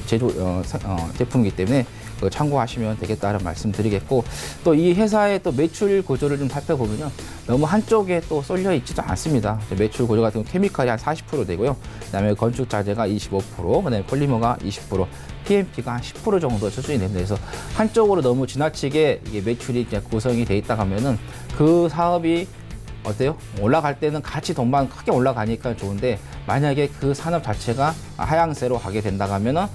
제품이기 때문에 참고하시면 되겠다는 말씀 드리겠고, 또 이 회사의 또 매출 구조를 좀 살펴보면요, 너무 한쪽에 또 쏠려 있지도 않습니다. 매출 구조 같은 경우 케미칼이 한 40% 되고요, 그다음에 건축 자재가 25%, 그다음에 폴리머가 20%, PMP가 한 10% 정도 수준이 됩니다. 그래서 한쪽으로 너무 지나치게 이게 매출이 이제 구성이 돼 있다 하면은 그 사업이 어때요? 올라갈 때는 같이 돈만 크게 올라가니까 좋은데, 만약에 그 산업 자체가 하향세로 가게 된다 하면은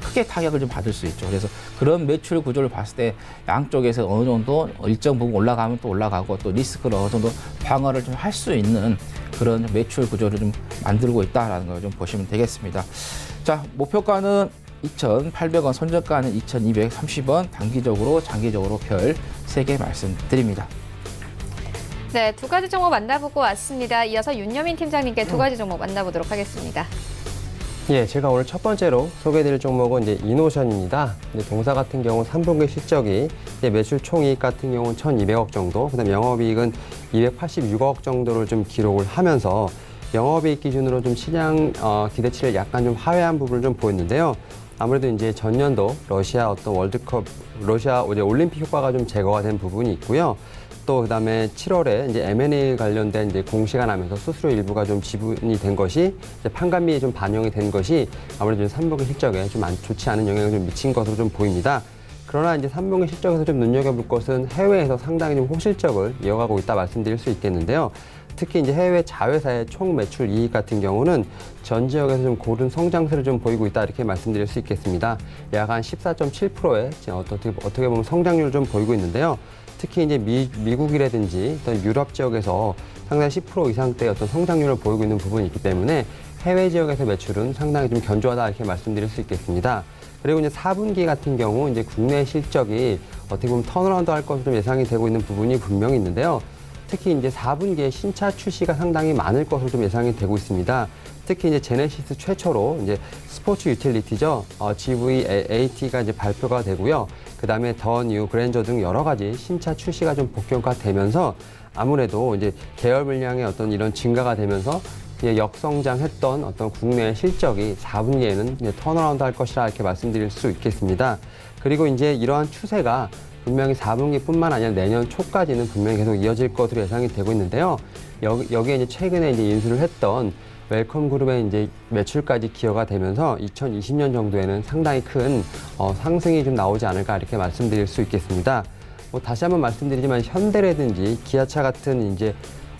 크게 타격을 좀 받을 수 있죠. 그래서 그런 매출 구조를 봤을 때 양쪽에서 어느 정도 일정 부분 올라가면 또 올라가고, 또 리스크를 어느 정도 방어를 좀 할 수 있는 그런 매출 구조를 좀 만들고 있다라는 걸 좀 보시면 되겠습니다. 자, 목표가는 2,800원, 손절가는 2,230원, 단기적으로, 장기적으로 별 3개 말씀드립니다. 네, 두 가지 종목 만나보고 왔습니다. 이어서 윤여민 팀장님께 두 가지 종목 만나보도록 하겠습니다. 예, 제가 오늘 첫 번째로 소개해드릴 종목은 이제 이노션입니다. 이제 동사 같은 경우 3분기 실적이 이제 매출 총이익 같은 경우는 1,200억 정도, 그다음 영업이익은 286억 정도를 좀 기록을 하면서 영업이익 기준으로 좀 시장 기대치를 약간 좀 하회한 부분을 좀 보였는데요. 아무래도 이제 전년도 러시아 어떤 월드컵, 러시아 이제 올림픽 효과가 좀 제거가 된 부분이 있고요. 또 그다음에 7월에 이제 M&A 관련된 이제 공시가 나면서 수수료 일부가 좀 지분이 된 것이 이제 판관비에 좀 반영이 된 것이 아무래도 3분기 실적에 좀 좋지 않은 영향을 좀 미친 것으로 좀 보입니다. 그러나 이제 3분기 실적에서 좀 눈여겨볼 것은 해외에서 상당히 좀 호실적을 이어가고 있다 말씀드릴 수 있겠는데요. 특히 이제 해외 자회사의 총 매출 이익 같은 경우는 전 지역에서 좀 고른 성장세를 좀 보이고 있다 이렇게 말씀드릴 수 있겠습니다. 약 한 14.7%의 어떻게 보면 성장률을 좀 보이고 있는데요. 특히 이제 미국이라든지 어떤 유럽 지역에서 상당히 10% 이상대의 어떤 성장률을 보이고 있는 부분이 있기 때문에 해외 지역에서 매출은 상당히 좀 견조하다 이렇게 말씀드릴 수 있겠습니다. 그리고 이제 4분기 같은 경우 이제 국내 실적이 어떻게 보면 턴어라운드 할 것으로 좀 예상이 되고 있는 부분이 분명히 있는데요. 특히 이제 4분기에 신차 출시가 상당히 많을 것으로 좀 예상이 되고 있습니다. 특히 이제 제네시스 최초로 이제 스포츠 유틸리티죠. GV8가 이제 발표가 되고요. 그 다음에 더 뉴, 그랜저 등 여러 가지 신차 출시가 좀 본격화되면서 아무래도 이제 계열 물량의 어떤 이런 증가가 되면서 역성장했던 어떤 국내 실적이 4분기에는 이제 턴어라운드 할 것이라 이렇게 말씀드릴 수 있겠습니다. 그리고 이제 이러한 추세가 분명히 4분기뿐만 아니라 내년 초까지는 분명히 계속 이어질 것으로 예상이 되고 있는데요. 여기에 이제 최근에 이제 인수를 했던 웰컴 그룹의 이제 매출까지 기여가 되면서 2020년 정도에는 상당히 큰 상승이 좀 나오지 않을까 이렇게 말씀드릴 수 있겠습니다. 다시 한번 말씀드리지만 현대라든지 기아차 같은 이제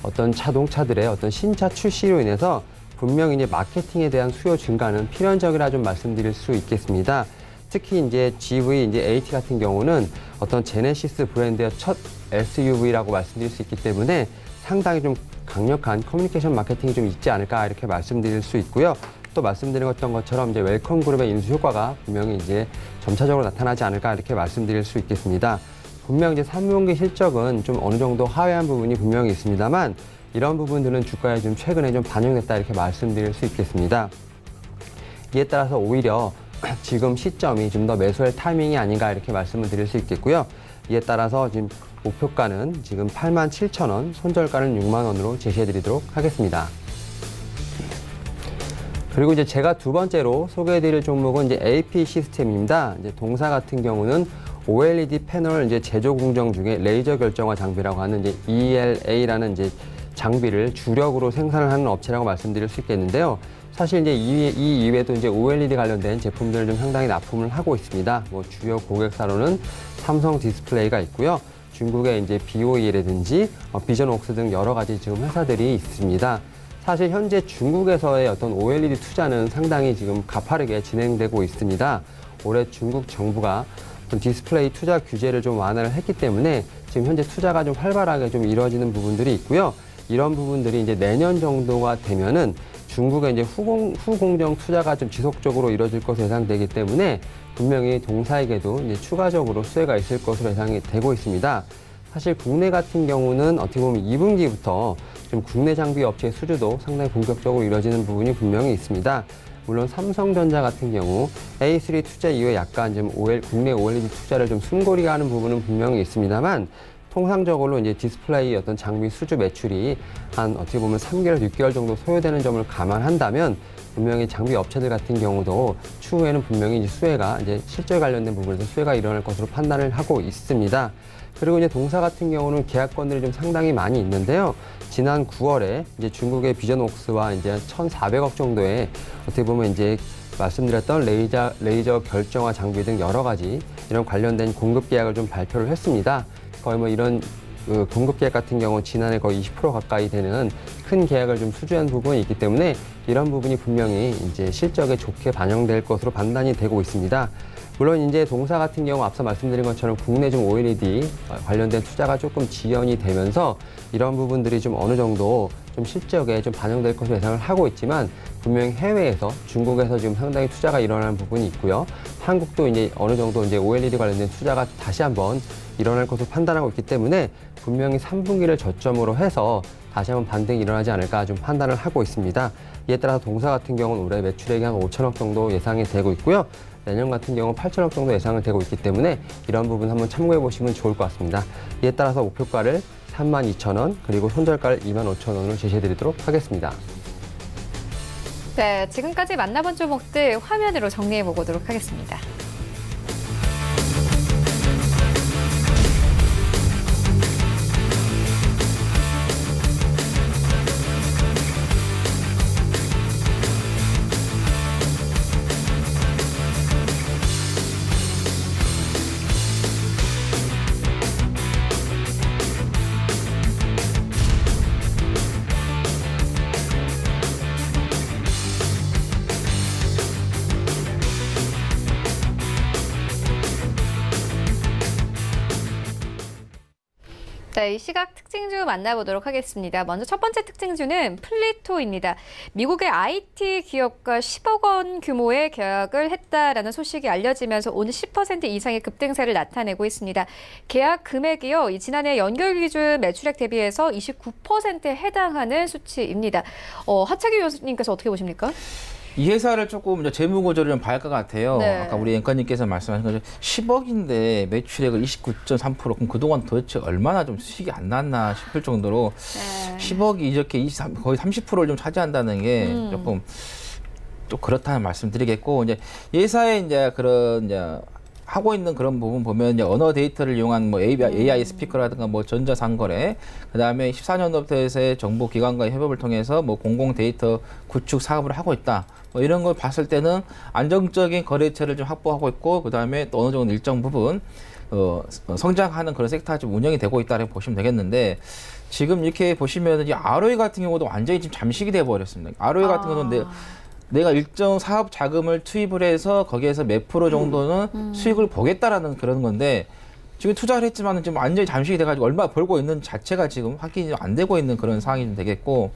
어떤 자동차들의 어떤 신차 출시로 인해서 분명히 이제 마케팅에 대한 수요 증가는 필연적이라 좀 말씀드릴 수 있겠습니다. 특히 이제 GV 이제 AT 같은 경우는 어떤 제네시스 브랜드의 첫 SUV라고 말씀드릴 수 있기 때문에 상당히 좀 강력한 커뮤니케이션 마케팅이 좀 있지 않을까 이렇게 말씀드릴 수 있고요. 또 말씀드렸던 것처럼 이제 웰컴 그룹의 인수 효과가 분명히 이제 점차적으로 나타나지 않을까 이렇게 말씀드릴 수 있겠습니다. 분명 이제 3분기 실적은 좀 어느 정도 하회한 부분이 분명히 있습니다만 이런 부분들은 주가에 좀 최근에 좀 반영됐다 이렇게 말씀드릴 수 있겠습니다. 이에 따라서 오히려 지금 시점이 좀 더 매수할 타이밍이 아닌가 이렇게 말씀을 드릴 수 있겠고요. 이에 따라서 지금 목표가는 지금 87,000원, 손절가는 6만 원으로 제시해 드리도록 하겠습니다. 그리고 이제 제가 두 번째로 소개해 드릴 종목은 이제 AP 시스템입니다. 이제 동사 같은 경우는 OLED 패널 이제 제조 공정 중에 레이저 결정화 장비라고 하는 이제 ELA라는 이제 장비를 주력으로 생산을 하는 업체라고 말씀드릴 수 있겠는데요. 사실 이제 이 이외에도 이제 OLED 관련된 제품들을 좀 상당히 납품을 하고 있습니다. 뭐 주요 고객사로는 삼성 디스플레이가 있고요. 중국의 이제 BOE라든지 비전웍스 등 여러 가지 지금 회사들이 있습니다. 사실 현재 중국에서의 어떤 OLED 투자는 상당히 지금 가파르게 진행되고 있습니다. 올해 중국 정부가 디스플레이 투자 규제를 좀 완화를 했기 때문에 지금 현재 투자가 좀 활발하게 좀 이루어지는 부분들이 있고요. 이런 부분들이 이제 내년 정도가 되면은 중국의 이제 후공정 투자가 좀 지속적으로 이루어질 것으로 예상되기 때문에 분명히 동사에게도 이제 추가적으로 수혜가 있을 것으로 예상이 되고 있습니다. 사실 국내 같은 경우는 어떻게 보면 2분기부터 좀 국내 장비 업체의 수주도 상당히 본격적으로 이루어지는 부분이 분명히 있습니다. 물론 삼성전자 같은 경우 A3 투자 이후에 약간 좀 국내 OLED 투자를 좀 숨고리가 하는 부분은 분명히 있습니다만 통상적으로 이제 디스플레이 어떤 장비 수주 매출이 한 어떻게 보면 3개월, 6개월 정도 소요되는 점을 감안한다면 분명히 장비 업체들 같은 경우도 추후에는 분명히 이제 수혜가 이제 실적 관련된 부분에서 수혜가 일어날 것으로 판단을 하고 있습니다. 그리고 이제 동사 같은 경우는 계약건들이 좀 상당히 많이 있는데요. 지난 9월에 이제 중국의 비전웍스와 이제 1,400억 정도의 어떻게 보면 이제 말씀드렸던 레이저 결정화 장비 등 여러 가지 이런 관련된 공급 계약을 좀 발표를 했습니다. 거의 뭐 이런 공급 계약 같은 경우 지난해 거의 20% 가까이 되는 큰 계약을 좀 수주한 부분이 있기 때문에 이런 부분이 분명히 이제 실적에 좋게 반영될 것으로 판단이 되고 있습니다. 물론 이제 동사 같은 경우 앞서 말씀드린 것처럼 국내 좀 OLED 관련된 투자가 조금 지연이 되면서 이런 부분들이 좀 어느 정도 좀 실적에 좀 반영될 것으로 예상을 하고 있지만 분명히 해외에서 중국에서 지금 상당히 투자가 일어나는 부분이 있고요. 한국도 이제 어느 정도 이제 OLED 관련된 투자가 다시 한번 일어날 것으로 판단하고 있기 때문에 분명히 3분기를 저점으로 해서 다시 한번 반등이 일어나지 않을까 좀 판단을 하고 있습니다. 이에 따라서 동사 같은 경우는 올해 매출액이 한 5천억 정도 예상이 되고 있고요. 내년 같은 경우 8천억 정도 예상을 되고 있기 때문에 이런 부분 한번 참고해 보시면 좋을 것 같습니다. 이에 따라서 목표가를 32,000원 그리고 손절가를 25,000원으로 제시해 드리도록 하겠습니다. 네, 지금까지 만나본 종목들 화면으로 정리해 보도록 하겠습니다. 이 시각 특징주 만나보도록 하겠습니다. 먼저 첫 번째 특징주는 플리토입니다. 미국의 IT 기업과 10억 원 규모의 계약을 했다라는 소식이 알려지면서 오늘 10% 이상의 급등세를 나타내고 있습니다. 계약 금액이요, 지난해 연결 기준 매출액 대비해서 29%에 해당하는 수치입니다. 하창기 교수님께서 어떻게 보십니까? 이 회사를 조금 이제 재무 구조를 좀 봐야 할 것 같아요. 네. 아까 우리 앵커님께서 말씀하신 것처럼 10억인데 매출액을 29.3%. 그럼 그동안 도대체 얼마나 좀 수익이 안 났나 싶을 정도로 네. 10억이 이렇게 거의 30%를 좀 차지한다는 게 조금 좀 그렇다는 말씀드리겠고, 이제 회사의 이제 그런 이제 하고 있는 그런 부분 보면 이제 언어 데이터를 이용한 뭐 AI 스피커라든가 뭐 전자상거래, 그다음에 14년도부터의 정부 기관과의 협업을 통해서 뭐 공공 데이터 구축 사업을 하고 있다. 뭐 이런 걸 봤을 때는 안정적인 거래처를 좀 확보하고 있고, 그다음에 또 어느 정도 일정 부분 성장하는 그런 섹터가 좀 운영이 되고 있다고 보시면 되겠는데, 지금 이렇게 보시면 이 ROE 같은 경우도 완전히 지금 잠식이 돼 버렸습니다. ROE 같은 경우는 내가 일정 사업 자금을 투입을 해서 거기에서 몇 프로 정도는 수익을 보겠다라는 그런 건데 지금 투자를 했지만은 지금 완전히 잠식이 돼가지고 얼마 벌고 있는 자체가 지금 확인이 안 되고 있는 그런 상황이 좀 되겠고,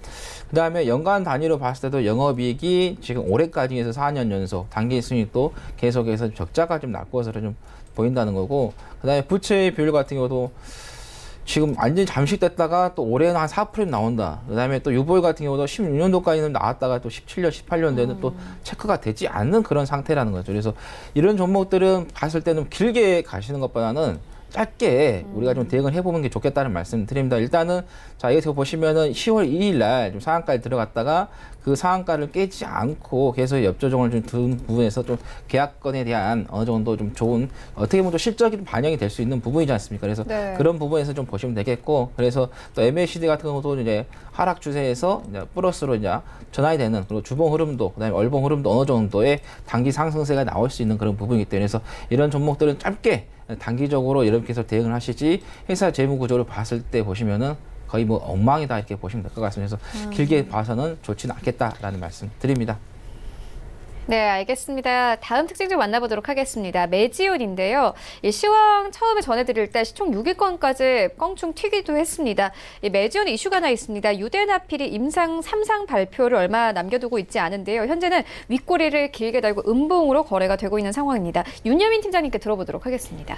그 다음에 연간 단위로 봤을 때도 영업이익이 지금 올해까지 해서 4년 연속 단기 순이익도 계속해서 적자가 좀 날 것으로 좀 보인다는 거고, 그 다음에 부채의 비율 같은 경우도 지금 완전히 잠식됐다가 또 올해는 한 4% 나온다. 그 다음에 또 유보율 같은 경우도 16년도까지는 나왔다가 또 17년, 18년도에는 또 체크가 되지 않는 그런 상태라는 거죠. 그래서 이런 종목들은 봤을 때는 길게 가시는 것보다는 짧게 우리가 좀 대응을 해보는 게 좋겠다는 말씀 드립니다. 일단은 자, 여기서 보시면은 10월 2일 날 좀 상한가에 들어갔다가 그 상한가를 깨지 않고 계속 엽조정을 좀 둔 부분에서 좀 계약건에 대한 어느 정도 좀 좋은, 어떻게 보면 좀 실적이 반영이 될 수 있는 부분이지 않습니까? 그래서 네. 그런 부분에서 좀 보시면 되겠고, 그래서 또 MACD 같은 경우도 이제 하락 추세에서 이제 플러스로 이제 전환이 되는, 그리고 주봉 흐름도 그다음에 월봉 흐름도 어느 정도의 단기 상승세가 나올 수 있는 그런 부분이기 때문에, 그래서 이런 종목들은 짧게 단기적으로 이렇게 해서 대응을 하시지, 회사 재무 구조를 봤을 때 보시면은 거의 뭐 엉망이다 이렇게 보시면 될 것 같습니다. 그래서 길게 봐서는 좋지는 않겠다라는 말씀 드립니다. 네, 알겠습니다. 다음 특징 좀 만나보도록 하겠습니다. 매지온인데요. 이 시황 처음에 전해드릴 때 시총 6위권까지 껑충 튀기도 했습니다. 이 매지온 이슈가 하나 있습니다. 유대나필이 임상 3상 발표를 얼마 남겨두고 있지 않은데요. 현재는 윗꼬리를 길게 달고 음봉으로 거래가 되고 있는 상황입니다. 윤여민 팀장님께 들어보도록 하겠습니다.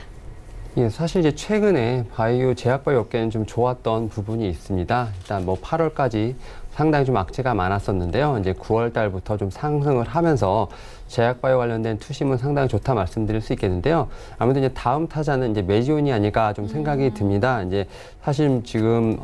예, 사실 이제 최근에 바이오 제약바이오 업계는 좀 좋았던 부분이 있습니다. 일단 뭐 8월까지 상당히 좀 악재가 많았었는데요. 이제 9월 달부터 좀 상승을 하면서 제약바이오 관련된 투심은 상당히 좋다 말씀드릴 수 있겠는데요. 아무래도 이제 다음 타자는 이제 매지온이 아닐까 좀 생각이 듭니다. 이제 사실 지금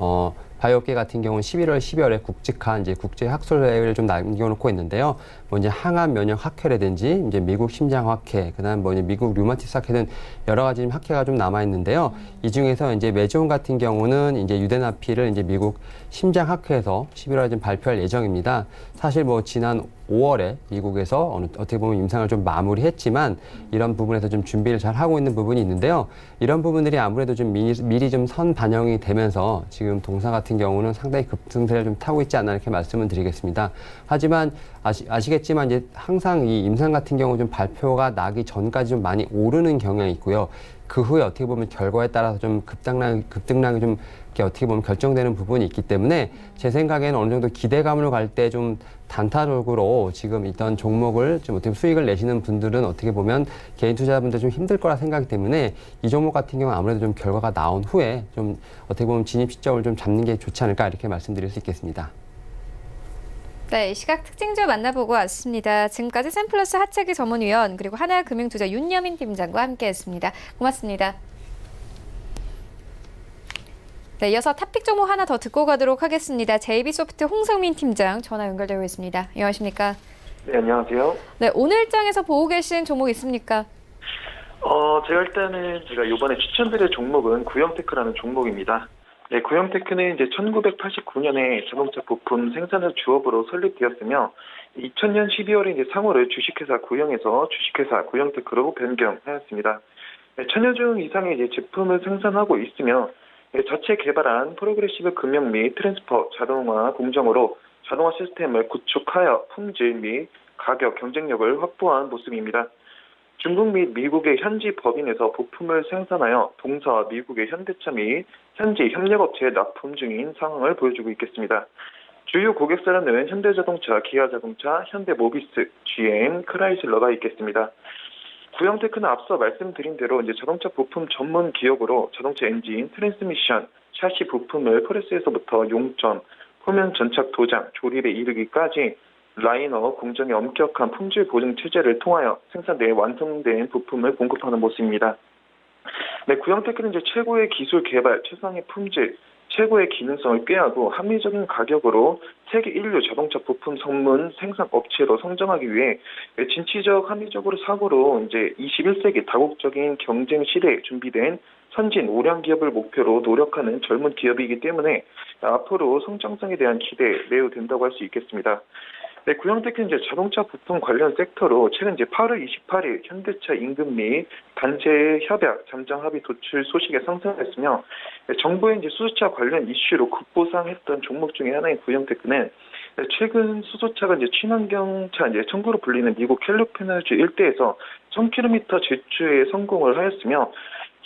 바이오업계 같은 경우는 11월, 12월에 굵직한 이제 국제 학술회의를 좀 남겨놓고 있는데요. 뭐 이제 항암 면역 학회라든지 이제 미국 심장 학회, 그다음 뭐 이제 미국 류마티스 학회 등 여러 가지 학회가 좀 남아 있는데요. 이 중에서 이제 매지온 같은 경우는 이제 유대나피를 이제 미국 심장 학회에서 11월에 좀 발표할 예정입니다. 사실 뭐 지난 5월에 미국에서 어떻게 보면 임상을 좀 마무리했지만 이런 부분에서 좀 준비를 잘 하고 있는 부분이 있는데요. 이런 부분들이 아무래도 좀 미리 좀 선 반영이 되면서 지금 동사 같은 경우는 상당히 급등세를 좀 타고 있지 않나 이렇게 말씀을 드리겠습니다. 하지만 아시겠지만 이제 항상 이 임상 같은 경우 좀 발표가 나기 전까지 좀 많이 오르는 경향이 있고요. 그 후에 어떻게 보면 결과에 따라서 좀 급등락이 좀 이렇게 어떻게 보면 결정되는 부분이 있기 때문에 제 생각에는 어느 정도 기대감으로 갈 때 좀 단타적으로 지금 있던 종목을 좀 어떻게 수익을 내시는 분들은 어떻게 보면 개인 투자자분들 좀 힘들 거라 생각이 때문에 이 종목 같은 경우는 아무래도 좀 결과가 나온 후에 좀 어떻게 보면 진입 시점을 좀 잡는 게 좋지 않을까 이렇게 말씀드릴 수 있겠습니다. 네, 이 시각 특징주 만나보고 왔습니다. 지금까지 샘플러스 하채기 전문위원 그리고 하나금융투자 윤여민 팀장과 함께했습니다. 고맙습니다. 네, 이어서 탑픽 종목 하나 더 듣고 가도록 하겠습니다. JB소프트 홍성민 팀장 전화 연결되고 있습니다. 안녕하십니까? 네, 안녕하세요. 네, 오늘장에서 보고 계신 종목 있습니까? 제가 일단은 제가 이번에 추천드릴 종목은 구형테크라는 종목입니다. 네, 구형테크는 이제 1989년에 자동차 부품 생산을 주업으로 설립되었으며 2000년 12월에 이제 상호를 주식회사 구형에서 주식회사 구형테크로 변경하였습니다. 네, 1000여 종 이상의 이제 제품을 생산하고 있으며 자체 개발한 프로그레시브 금형 및 트랜스퍼 자동화 공정으로 자동화 시스템을 구축하여 품질 및 가격 경쟁력을 확보한 모습입니다. 중국 및 미국의 현지 법인에서 부품을 생산하여 동사와 미국의 현대차 및 현지 협력업체에 납품 중인 상황을 보여주고 있겠습니다. 주요 고객사로는 현대자동차, 기아자동차, 현대모비스, GM, 크라이슬러가 있겠습니다. 구형테크는 앞서 말씀드린 대로 이제 자동차 부품 전문 기업으로 자동차 엔진, 트랜스미션, 샤시 부품을 프레스에서부터 용점, 표면 전착 도장, 조립에 이르기까지 라이너 공정의 엄격한 품질 보증 체제를 통하여 생산돼 완성된 부품을 공급하는 모습입니다. 네, 구형테크는 이제 최고의 기술 개발, 최상의 품질, 최고의 기능성을 꾀하고 합리적인 가격으로 세계 인류 자동차 부품 전문 생산 업체로 성장하기 위해 진취적 합리적으로 사고로 이제 21세기 다국적인 경쟁 시대에 준비된 선진 오량 기업을 목표로 노력하는 젊은 기업이기 때문에 앞으로 성장성에 대한 기대 매우 된다고 할 수 있겠습니다. 네, 구형테크는 이제 자동차 부품 관련 섹터로 최근 이제 8월 28일 현대차 임금 및 반제 협약 잠정 합의 도출 소식에 상승했으며 정부의 이제 수소차 관련 이슈로 급부상했던 종목 중에 하나인 구형테크는 최근 수소차가 이제 친환경차 이제 청구로 불리는 미국 캘리포니아주 일대에서 1000km 제주에 성공을 하였으며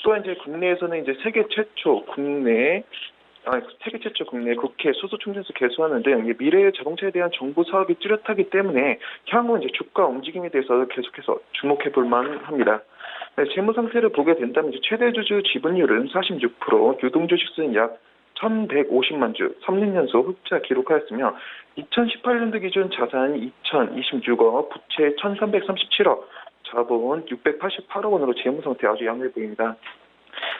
또한 이제 국내에서는 이제 세계 최초 국내 국회 수소 충전소 개소하는 등 미래의 자동차에 대한 정부 사업이 뚜렷하기 때문에 향후 이제 주가 움직임에 대해서 계속해서 주목해 볼 만합니다. 재무 상태를 보게 된다면 이제 최대 주주 지분율은 46%, 유동 주식수는 약 1,150만 주, 3년 연속 흑자 기록하였으며 2018년도 기준 자산이 2,026억, 부채 1,337억, 자본 688억 원으로 재무 상태 아주 양호해 보입니다.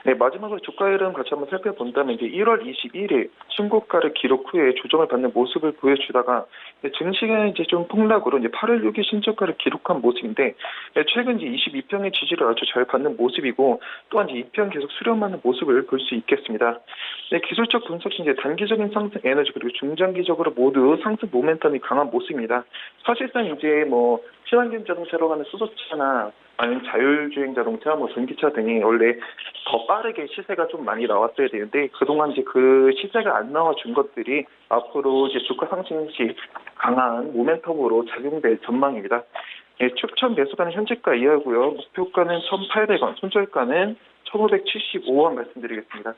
네, 마지막으로 주가 흐름 같이 한번 살펴본다면 이제 1월 21일 신고가를 기록 후에 조정을 받는 모습을 보여주다가 증시가 이제 좀 폭락으로 이제 8월 6일 신저가를 기록한 모습인데 최근 이제 22평의 지지를 아주 잘 받는 모습이고 또한 이제 2평 계속 수렴하는 모습을 볼 수 있겠습니다. 네, 기술적 분석 시 이제 단기적인 상승 에너지 그리고 중장기적으로 모두 상승 모멘텀이 강한 모습입니다. 사실상 이제 뭐 친환경 자동차로 가는 수소차나 아니면 자율주행 자동차, 전기차 등이 원래 더 빠르게 시세가 좀 많이 나왔어야 되는데 그동안 이제 그 시세가 안 나와준 것들이 앞으로 이제 주가 상승 시 강한 모멘텀으로 작용될 전망입니다. 예, 추천 매수가는 현재가 이하고요. 목표가는 1,800원, 손절가는 1,575원 말씀드리겠습니다.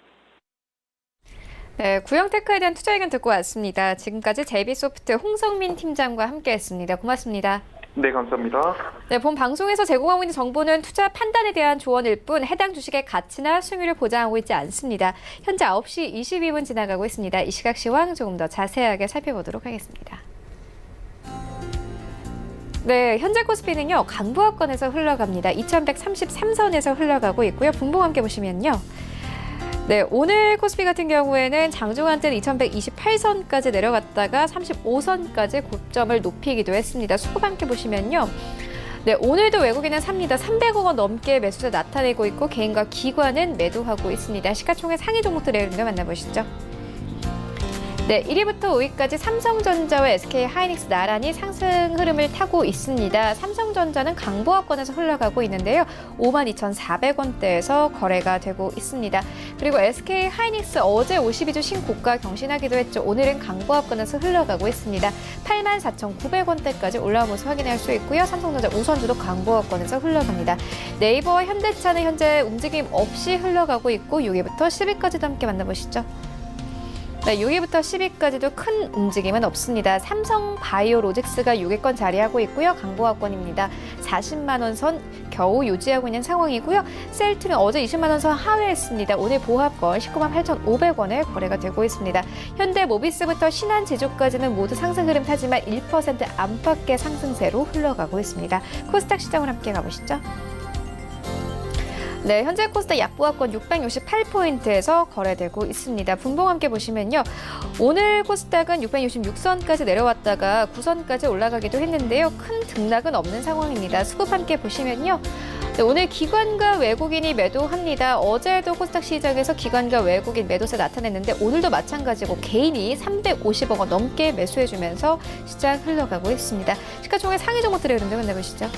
네, 구형테크에 대한 투자 의견 듣고 왔습니다. 지금까지 제비소프트 홍성민 팀장과 함께했습니다. 고맙습니다. 네, 감사합니다. 네, 본 방송에서 제공하고 있는 정보는 투자 판단에 대한 조언일 뿐 해당 주식의 가치나 수익률을 보장하고 있지 않습니다. 현재 9시 22분 지나가고 있습니다. 이 시각 시황 조금 더 자세하게 살펴보도록 하겠습니다. 네, 현재 코스피는요, 강보합권에서 흘러갑니다. 2133선에서 흘러가고 있고요. 분봉 함께 보시면요. 네, 오늘 코스피 같은 경우에는 장중한 때는 2128선까지 내려갔다가 35선까지 고점을 높이기도 했습니다. 수급 함께 보시면요. 네, 오늘도 외국인은 삽니다. 300억 원 넘게 매수자 나타내고 있고 개인과 기관은 매도하고 있습니다. 시가총액 상위 종목들의 흐름 만나보시죠. 네, 1위부터 5위까지 삼성전자와 SK하이닉스 나란히 상승 흐름을 타고 있습니다. 삼성전자는 강보합권에서 흘러가고 있는데요. 52,400원대에서 거래가 되고 있습니다. 그리고 SK하이닉스 어제 52주 신고가 경신하기도 했죠. 오늘은 강보합권에서 흘러가고 있습니다. 84,900원대까지 올라온 모습 확인할 수 있고요. 삼성전자 우선주도 강보합권에서 흘러갑니다. 네이버와 현대차는 현재 움직임 없이 흘러가고 있고 6위부터 10위까지도 함께 만나보시죠. 네, 6위부터 10위까지도 큰 움직임은 없습니다. 삼성바이오로직스가 6위권 자리하고 있고요. 강보합권입니다. 40만 원 선 겨우 유지하고 있는 상황이고요. 셀트는 어제 20만 원 선 하회했습니다. 오늘 보합권 19만 8,500원에 거래가 되고 있습니다. 현대모비스부터 신한지주까지는 모두 상승 흐름 타지만 1% 안팎의 상승세로 흘러가고 있습니다. 코스닥 시장을 함께 가보시죠. 네, 현재 코스닥 약보합권 668포인트에서 거래되고 있습니다. 분봉 함께 보시면요. 오늘 코스닥은 666선까지 내려왔다가 9선까지 올라가기도 했는데요. 큰 등락은 없는 상황입니다. 수급 함께 보시면요. 네, 오늘 기관과 외국인이 매도합니다. 어제도 코스닥 시장에서 기관과 외국인 매도세 나타냈는데 오늘도 마찬가지고 개인이 350억 원 넘게 매수해주면서 시장 흘러가고 있습니다. 시가총액 상위 종목들의 흐름 만나보시죠.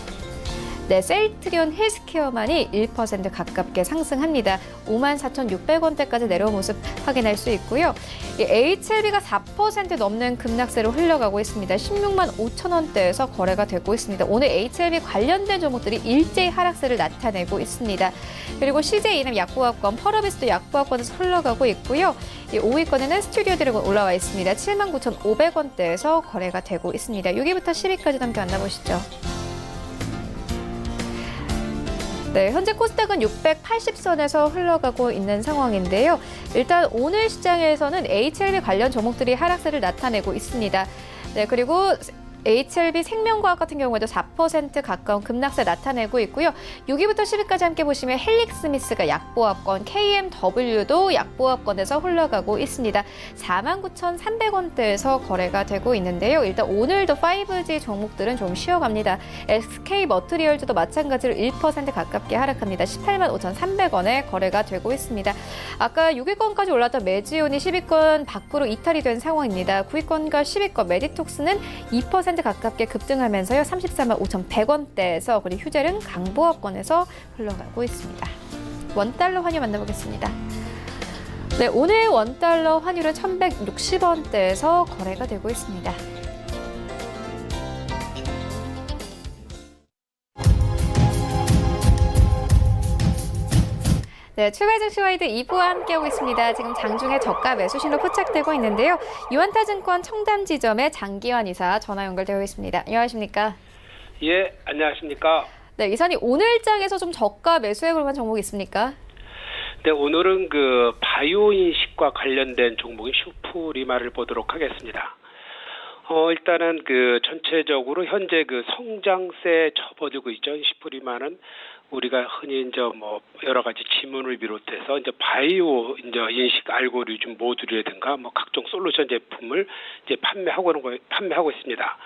네, 셀트리온 헬스케어만이 1% 가깝게 상승합니다. 54,600원대까지 내려온 모습 확인할 수 있고요. HLB가 4% 넘는 급락세로 흘러가고 있습니다. 16만 5천 원대에서 거래가 되고 있습니다. 오늘 HLB 관련된 종목들이 일제히 하락세를 나타내고 있습니다. 그리고 CJ이남 약보합권, 펄어비스도 약보합권에서 흘러가고 있고요. 5위권에는 스튜디오 드래곤 올라와 있습니다. 79,500원대에서 거래가 되고 있습니다. 6위부터 10위까지 함께 만나보시죠. 네, 현재 코스닥은 680선에서 흘러가고 있는 상황인데요. 일단 오늘 시장에서는 HLB 관련 종목들이 하락세를 나타내고 있습니다. 네, 그리고 HLB 생명과학 같은 경우에도 4% 가까운 급락세 나타내고 있고요. 6위부터 10위까지 함께 보시면 헬릭스미스가 약보합권, KMW도 약보합권에서 흘러가고 있습니다. 49,300원대에서 거래가 되고 있는데요. 일단 오늘도 5G 종목들은 좀 쉬어갑니다. SK머트리얼즈도 마찬가지로 1% 가깝게 하락합니다. 18만 5,300원에 거래가 되고 있습니다. 아까 6위권까지 올랐던 메지온이 10위권 밖으로 이탈이 된 상황입니다. 9위권과 10위권 메디톡스는 2% 가깝게 급등하면서요. 34만 5,100원대에서 그리고 휴젤은 강보합권에서 흘러가고 있습니다. 원달러 환율 만나보겠습니다. 네, 오늘 원달러 환율은 1,160원대에서 거래가 되고 있습니다. 네, 출발 증시 와이드 2부와 함께하고 있습니다. 지금 장중에 저가 매수 신호 포착되고 있는데요. 유한타증권 청담 지점의 장기환 이사 전화 연결되어 있습니다. 안녕하십니까? 예, 안녕하십니까? 네, 이사님 오늘장에서 좀 저가 매수해 볼 만한 종목 있습니까? 네, 오늘은 그 바이오 인식과 관련된 종목인 슈프리마를 보도록 하겠습니다. 일단은 그 전체적으로 현재 그 성장세에 접어들고 있죠. 슈프리마는 우리가 흔히 이제 뭐 여러 가지 지문을 비롯해서 이제 바이오 이제 인식 알고리즘 모듈이라든가 뭐 각종 솔루션 제품을 이제 판매하고 있습니다.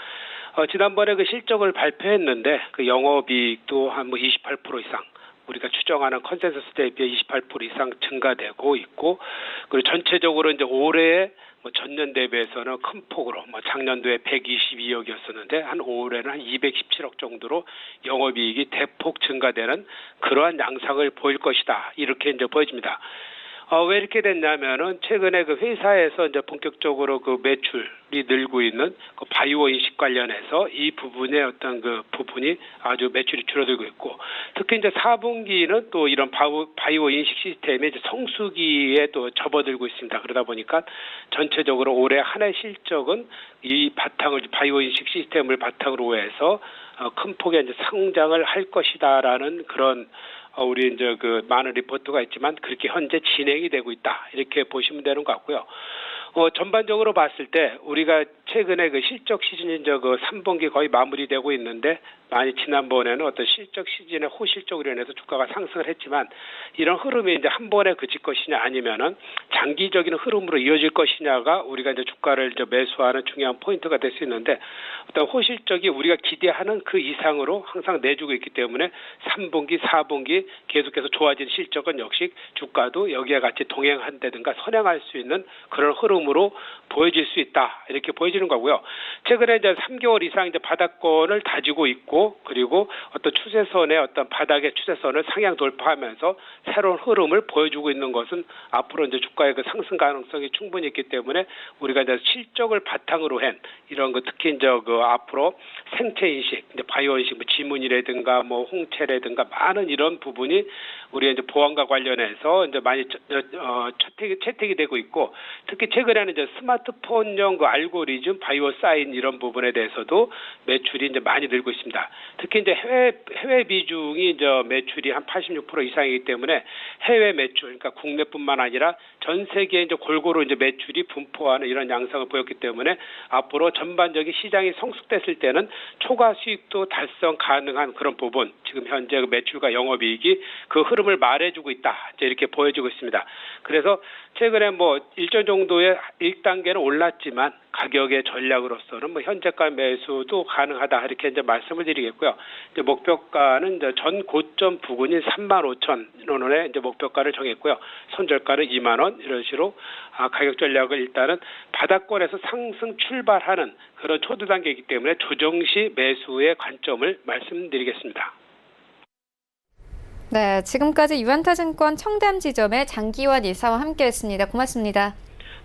지난번에 그 실적을 발표했는데 그 영업이익도 한 뭐 28% 이상 우리가 추정하는 컨센서스 대비해 28% 이상 증가되고 있고, 그리고 전체적으로 이제 올해 뭐 전년 대비해서는 큰 폭으로 뭐 작년도에 122억이었었는데 한 올해는 한 217억 정도로 영업이익이 대폭 증가되는 그러한 양상을 보일 것이다, 이렇게 이제 보여집니다. 왜 이렇게 됐냐면은 최근에 그 회사에서 이제 본격적으로 그 매출이 늘고 있는 그 바이오 인식 관련해서 이 부분의 어떤 그 부분이 아주 매출이 줄어들고 있고, 특히 이제 4분기는 또 이런 바이오 인식 시스템의 이제 성수기에 또 접어들고 있습니다. 그러다 보니까 전체적으로 올해 한 해 실적은 이 바탕을 바이오 인식 시스템을 바탕으로 해서 큰 폭의 이제 성장을 할 것이다라는 그런 우리 이제 그 많은 리포트가 있지만 그렇게 현재 진행이 되고 있다, 이렇게 보시면 되는 것 같고요. 전반적으로 봤을 때 우리가 최근에 그 실적 시즌인 그 3분기 거의 마무리되고 있는데, 많이 지난번에는 어떤 실적 시즌의 호실적으로 인해서 주가가 상승을 했지만 이런 흐름이 이제 한 번에 그칠 것이냐 아니면은 장기적인 흐름으로 이어질 것이냐가 우리가 이제 주가를 이제 매수하는 중요한 포인트가 될 수 있는데, 어떤 호실적이 우리가 기대하는 그 이상으로 항상 내주고 있기 때문에 3분기, 4분기 계속해서 좋아진 실적은 역시 주가도 여기와 같이 동행한다든가 선행할 수 있는 그런 흐름으로 보여질 수 있다, 이렇게 보여지는 거고요. 최근에 이제 3개월 이상 이제 바닥권을 다지고 있고, 그리고 어떤 추세선의 어떤 바닥의 추세선을 상향 돌파하면서 새로운 흐름을 보여주고 있는 것은 앞으로 이제 주가의 그 상승 가능성이 충분히 있기 때문에 우리가 이제 실적을 바탕으로 한 이런 거, 특히 이제 그 앞으로 생체 인식, 이제 바이오 인식, 뭐 지문이라든가 뭐 홍채라든가 많은 이런 부분이 우리 이제 보안과 관련해서 이제 많이 채택이 되고 있고, 특히 최근에는 이제 스마트폰용 그 알고리즘, 바이오 사인 이런 부분에 대해서도 매출이 이제 많이 늘고 있습니다. 특히 이제 해외 비중이 이제 매출이 한 86% 이상이기 때문에 해외 매출, 그러니까 국내뿐만 아니라 전 세계에 이제 골고루 이제 매출이 분포하는 이런 양상을 보였기 때문에 앞으로 전반적인 시장이 성숙됐을 때는 초과 수익도 달성 가능한 그런 부분, 지금 현재 그 매출과 영업이익이 그 흐름을 말해주고 있다, 이제 이렇게 보여지고 있습니다. 그래서 최근에 뭐 일정 정도의 1단계는 올랐지만 가격의 전략으로서는 뭐 현재가 매수도 가능하다, 이렇게 이제 말씀을 드리겠고요. 이제 목표가는 이제 전 고점 부근인 35,000원에 이제 목표가를 정했고요. 손절가는 2만 원, 이런 식으로 가격 전략을 일단은 바닥권에서 상승 출발하는 그런 초두 단계이기 때문에 조정시 매수의 관점을 말씀드리겠습니다. 네, 지금까지 유한타증권 청담 지점의 장기환 이사와 함께했습니다. 고맙습니다.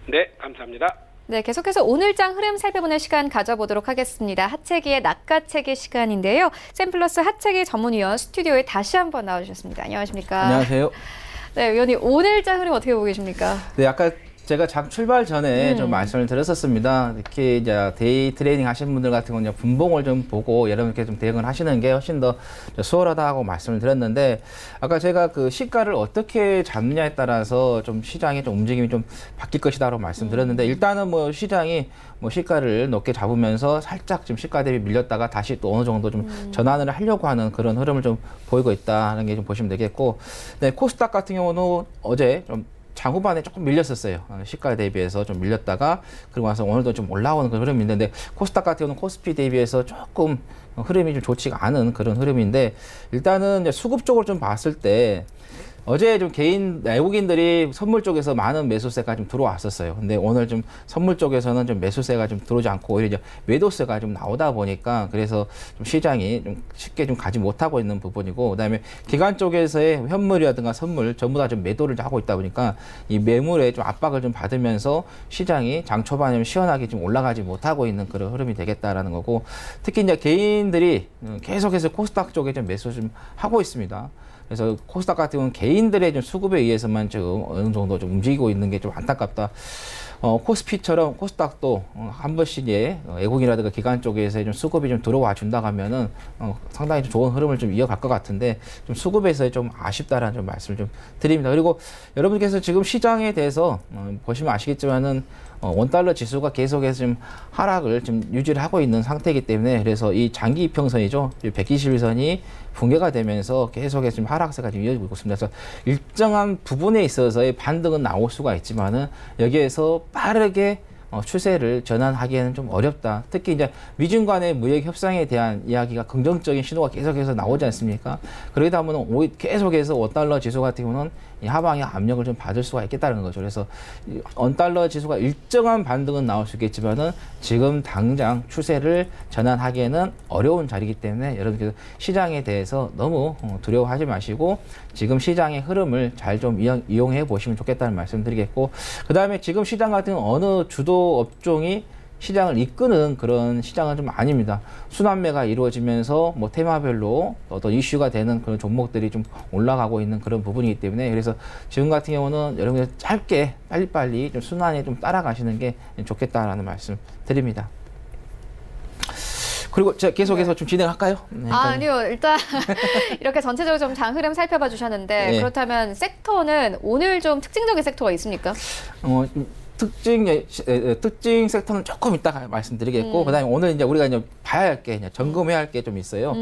네, 감사합니다. 네, 계속해서 오늘장 흐름 살펴보는 시간 가져보도록 하겠습니다. 하채기의 낚아채기 시간인데요. 샘플러스 하채기 전문위원 스튜디오에 다시 한번 나와주셨습니다. 안녕하십니까? 안녕하세요. 네, 위원님 오늘장 흐름 어떻게 보고 계십니까? 네, 아까 제가 장 출발 전에 좀 말씀을 드렸었습니다. 특히 이제 데이 트레이딩 하시는 분들 같은 경우는 분봉을 좀 보고 여러분께 좀 대응을 하시는 게 훨씬 더 수월하다고 말씀을 드렸는데, 아까 제가 그 시가를 어떻게 잡느냐에 따라서 좀 시장의 좀 움직임이 좀 바뀔 것이다라고 말씀드렸는데, 일단은 뭐 시장이 뭐 시가를 높게 잡으면서 살짝 지금 시가 대비 밀렸다가 다시 또 어느 정도 좀 전환을 하려고 하는 그런 흐름을 좀 보이고 있다는 게 좀 보시면 되겠고, 네, 코스닥 같은 경우는 어제 좀 장후반에 조금 밀렸었어요. 시가 대비해서 좀 밀렸다가 그리고 와서 오늘도 좀 올라오는 그런 흐름이 있는데, 코스닥 같은 경우는 코스피 대비해서 조금 흐름이 좀 좋지가 않은 그런 흐름인데, 일단은 이제 수급 쪽으로 좀 봤을 때 어제 좀 외국인들이 선물 쪽에서 많은 매수세가 좀 들어왔었어요. 근데 오늘 좀 선물 쪽에서는 좀 매수세가 좀 들어오지 않고 오히려 이제 매도세가 좀 나오다 보니까 그래서 좀 시장이 좀 쉽게 좀 가지 못하고 있는 부분이고, 그다음에 기관 쪽에서의 현물이라든가 선물 전부 다 좀 매도를 하고 있다 보니까 이 매물에 좀 압박을 좀 받으면서 시장이 장 초반에 좀 시원하게 좀 올라가지 못하고 있는 그런 흐름이 되겠다라는 거고, 특히 이제 개인들이 계속해서 코스닥 쪽에 좀 매수 좀 하고 있습니다. 그래서 코스닥 같은 경우는 개인들의 좀 수급에 의해서만 지금 어느 정도 좀 움직이고 있는 게 좀 안타깝다. 코스피처럼 코스닥도 한 번씩 외국인이라든가 기관 쪽에서 좀 수급이 좀 들어와 준다 하면은 상당히 좀 좋은 흐름을 좀 이어갈 것 같은데, 좀 수급에서 좀 아쉽다라는 좀 말씀을 좀 드립니다. 그리고 여러분께서 지금 시장에 대해서 보시면 아시겠지만은 원달러 지수가 계속해서 좀 하락을 좀 유지를 하고 있는 상태이기 때문에, 그래서 이 장기 이평선이죠, 121선이 붕괴가 되면서 계속해서 좀 하락세가 좀 이어지고 있습니다. 그래서 일정한 부분에 있어서의 반등은 나올 수가 있지만은 여기에서 빠르게 추세를 전환하기에는 좀 어렵다. 특히 이제 미중 간의 무역 협상에 대한 이야기가 긍정적인 신호가 계속해서 나오지 않습니까? 그러다 보면 계속해서 원달러 지수 같은 경우는 이 하방의 압력을 좀 받을 수가 있겠다는 거죠. 그래서 원달러 지수가 일정한 반등은 나올 수 있겠지만은 지금 당장 추세를 전환하기에는 어려운 자리이기 때문에 여러분께서 시장에 대해서 너무 두려워하지 마시고 지금 시장의 흐름을 잘 좀 이용해 보시면 좋겠다는 말씀 드리겠고, 그 다음에 지금 시장 같은 어느 주도 업종이 시장을 이끄는 그런 시장은 좀 아닙니다. 순환매가 이루어지면서 뭐 테마별로 어떤 이슈가 되는 그런 종목들이 좀 올라가고 있는 그런 부분이기 때문에, 그래서 지금 같은 경우는 여러분들 짧게 빨리빨리 좀 순환에 좀 따라가시는 게 좋겠다라는 말씀 드립니다. 그리고 제가 계속해서 좀 진행할까요? 네, 아니요. 일단 이렇게 전체적으로 좀 장 흐름 살펴봐 주셨는데, 네. 그렇다면 섹터는 오늘 좀 특징적인 섹터가 있습니까? 특징 섹터는 조금 이따가 말씀드리겠고, 그다음에 오늘 이제 우리가 이제 봐야 할 게, 점검해야 할 게 좀 있어요.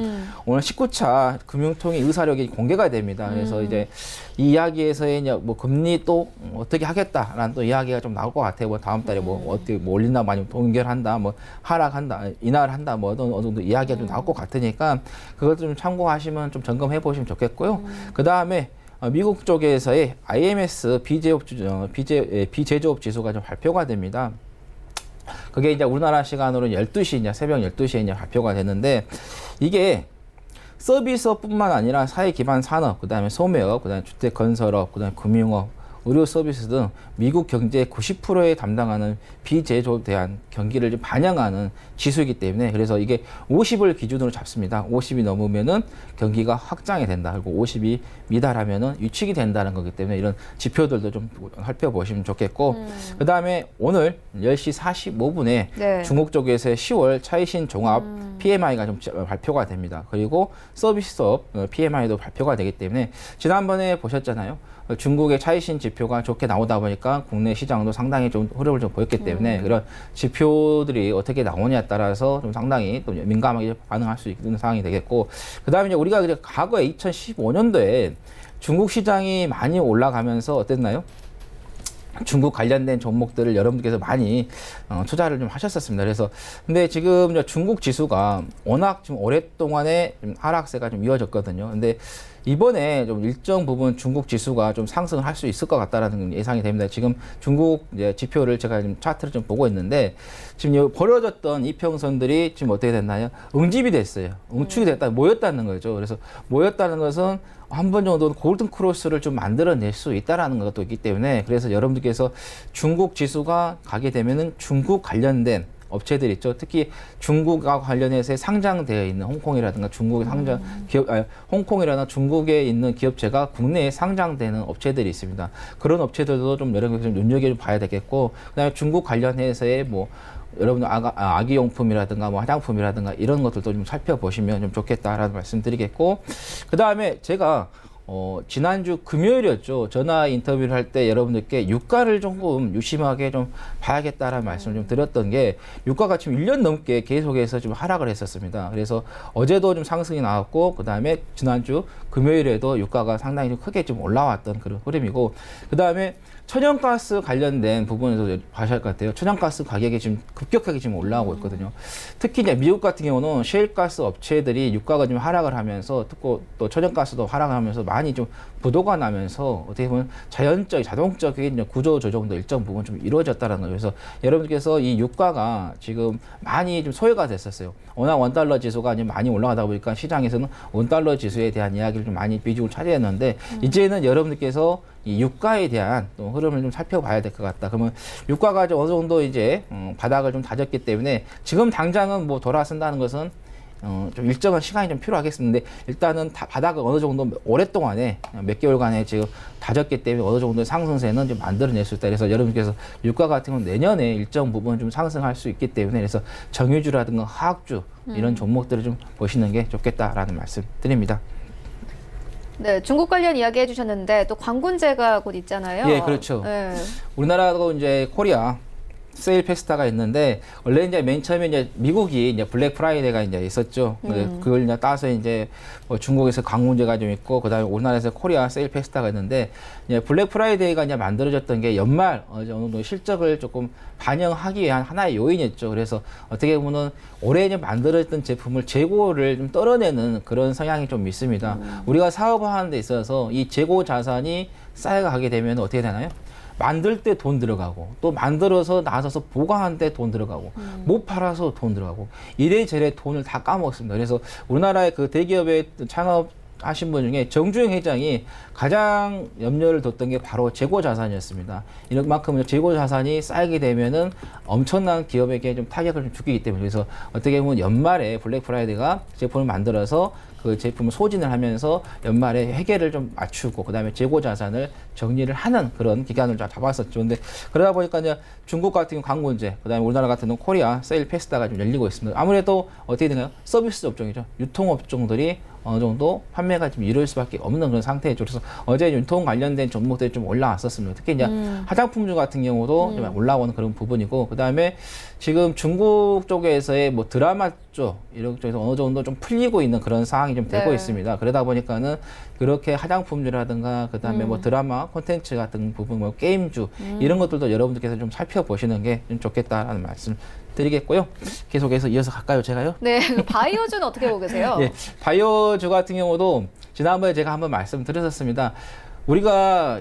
오늘 19차 금융통일 의사록이 공개가 됩니다. 그래서 이제 이 이야기에서의 이제 뭐 금리 또 어떻게 하겠다라는 또 이야기가 좀 나올 것 같아요. 뭐 다음 달에 뭐 어떻게 뭐 올린다, 아니면 동결한다, 뭐 하락한다, 인하를 한다, 뭐 어느 정도 이야기가 좀 나올 것 같으니까 그것 좀 참고하시면 좀 점검해 보시면 좋겠고요. 그다음에 미국 쪽에서의 IMS 비제조업 지수가 좀 발표가 됩니다. 그게 이제 우리나라 시간으로 12시, 이제 새벽 12시에 이제 발표가 되는데, 이게 서비스업뿐만 아니라 사회 기반 산업, 그다음에 소매업, 그다음에 주택 건설업, 그다음에 금융업, 의료 서비스 등 미국 경제의 90%에 담당하는 비제조업에 대한 경기를 좀 반영하는 지수이기 때문에, 그래서 이게 50을 기준으로 잡습니다. 50이 넘으면은 경기가 확장이 된다. 그리고 50이 미달하면은 위축이 된다는 거기 때문에 이런 지표들도 좀 살펴보시면 좋겠고, 그 다음에 오늘 10시 45분에 네. 중국 쪽에서의 10월 차이신 종합 PMI가 좀 발표가 됩니다. 그리고 서비스업 PMI도 발표가 되기 때문에, 지난번에 보셨잖아요. 중국의 차이신 지표가 좋게 나오다 보니까 국내 시장도 상당히 좀 흐름을 좀 보였기 때문에 그런 지표들이 어떻게 나오냐에 따라서 좀 상당히 또 민감하게 반응할 수 있는 상황이 되겠고, 그 다음에 이제 우리가 과거에 2015년도에 중국 시장이 많이 올라가면서 어땠나요? 중국 관련된 종목들을 여러분들께서 많이 투자를 좀 하셨었습니다. 그래서 근데 지금 중국 지수가 워낙 지금 오랫동안의 좀 하락세가 좀 이어졌거든요. 근데 이번에 좀 일정 부분 중국 지수가 좀 상승을 할 수 있을 것 같다라는 예상이 됩니다. 지금 중국 이제 지표를 제가 지금 차트를 좀 보고 있는데, 지금 벌어졌던 이평선들이 지금 어떻게 됐나요? 응집이 됐어요. 응축이 됐다, 모였다는 거죠. 그래서 모였다는 것은 한 번 정도는 골든 크로스를 좀 만들어낼 수 있다라는 것도 있기 때문에, 그래서 여러분들께서 중국 지수가 가게 되면은 중국 관련된 업체들 있죠. 특히 중국과 관련해서 상장되어 있는 홍콩이라든가 중국의 상장 기업, 홍콩이라나 중국에 있는 기업체가 국내에 상장되는 업체들이 있습니다. 그런 업체들도 좀 여러분들 좀 눈여겨봐야 되겠고, 그다음에 중국 관련해서의 뭐 여러분 아기용품이라든가 뭐 화장품이라든가 이런 것들도 좀 살펴보시면 좀 좋겠다라는 말씀드리겠고, 그 다음에 제가 지난주 금요일이었죠. 전화 인터뷰를 할 때 여러분들께 유가를 조금 유심하게 좀 봐야겠다라는 말씀을 좀 드렸던 게, 유가가 지금 1년 넘게 계속해서 좀 하락을 했었습니다. 그래서 어제도 좀 상승이 나왔고, 그 다음에 지난주 금요일에도 유가가 상당히 좀 크게 좀 올라왔던 그런 흐름이고, 그 다음에 천연가스 관련된 부분에서 봐야 할 것 같아요. 천연가스 가격이 지금 급격하게 지금 올라오고 있거든요. 특히 이제 미국 같은 경우는 셰일가스 업체들이 유가가 좀 하락을 하면서, 또 천연가스도 하락하면서 많이 좀 부도가 나면서 어떻게 보면 자동적인 구조 조정도 일정 부분 좀 이루어졌다는 거예요. 그래서 여러분들께서 이 유가가 지금 많이 좀 소외가 됐었어요. 워낙 원달러 지수가 이제 많이 올라가다 보니까 시장에서는 원달러 지수에 대한 이야기를 좀 많이 비중을 차지했는데 이제는 여러분들께서 이 유가에 대한 또 흐름을 좀 살펴봐야 될 것 같다. 그러면 유가가 좀 어느 정도 이제 바닥을 좀 다졌기 때문에 지금 당장은 뭐 돌아선다는 것은 좀 일정한 시간이 좀 필요하겠는데 일단은 바닥을 어느 정도 오랫동안에 몇 개월간에 지금 다졌기 때문에 어느 정도 상승세는 좀 만들어낼 수 있다. 그래서 여러분께서 유가 같은 건 내년에 일정 부분 좀 상승할 수 있기 때문에 그래서 정유주라든가 화학주 이런 종목들을 좀 보시는 게 좋겠다라는 말씀 드립니다. 네, 중국 관련 이야기 해주셨는데 또 관군제가 곧 있잖아요. 예, 그렇죠. 네. 우리나라도 이제 코리아 세일 페스타가 있는데 원래 이제 맨 처음에 이제 미국이 이제 블랙 프라이데이가 이제 있었죠. 그걸 이제 따서 이제 뭐 중국에서 관군제가 좀 있고 그다음에 우리나라에서 코리아 세일 페스타가 있는데 이제 블랙 프라이데이가 이제 만들어졌던 게 연말 어느 정도 실적을 조금 반영하기 위한 하나의 요인이었죠. 그래서 어떻게 보면 올해 이제 만들어졌던 제품을 재고를 좀 떨어내는 그런 성향이 좀 있습니다. 우리가 사업을 하는 데 있어서 이 재고 자산이 쌓여가게 되면 어떻게 되나요? 만들 때 돈 들어가고 또 만들어서 나서서 보관하는 데 돈 들어가고 못 팔아서 돈 들어가고 이래저래 돈을 다 까먹었습니다. 그래서 우리나라의 그 대기업에 창업하신 분 중에 정주영 회장이 가장 염려를 뒀던 게 바로 재고 자산이었습니다. 이만큼 재고 자산이 쌓이게 되면은 엄청난 기업에게 좀 타격을 좀 주기 때문에 그래서 어떻게 보면 연말에 블랙 프라이데이가 제품을 만들어서 그 제품을 소진을 하면서 연말에 회계를 좀 맞추고 그다음에 재고 자산을 정리를 하는 그런 기간을 좀 잡았었죠. 근데 그러다 보니까 이제 중국 같은 경우 관군제, 그다음에 우리나라 같은 경우 코리아 세일 페스타가 좀 열리고 있습니다. 아무래도 어떻게 되나요? 서비스 업종이죠. 유통 업종들이 어느 정도 판매가 좀 이룰 수밖에 없는 그런 상태죠. 그래서 어제 유통 관련된 종목들이 좀 올라왔었습니다. 특히 이제 화장품주 같은 경우도 좀 올라오는 그런 부분이고, 그다음에 지금 중국 쪽에서의 뭐 드라마 쪽 이런 쪽에서 어느 정도 좀 풀리고 있는 그런 상황이 좀 되고 있습니다. 그러다 보니까는 그렇게 화장품주라든가 그다음에 뭐 드라마 콘텐츠 같은 부분, 뭐 게임주 이런 것들도 여러분들께서 좀 살펴보시는 게 좀 좋겠다라는 말씀. 드리겠고요. 계속해서 이어서 갈까요, 제가요? 네, 바이오주는 어떻게 보고 계세요? 예, 바이오주 같은 경우도 지난번에 제가 한번 말씀드렸었습니다. 우리가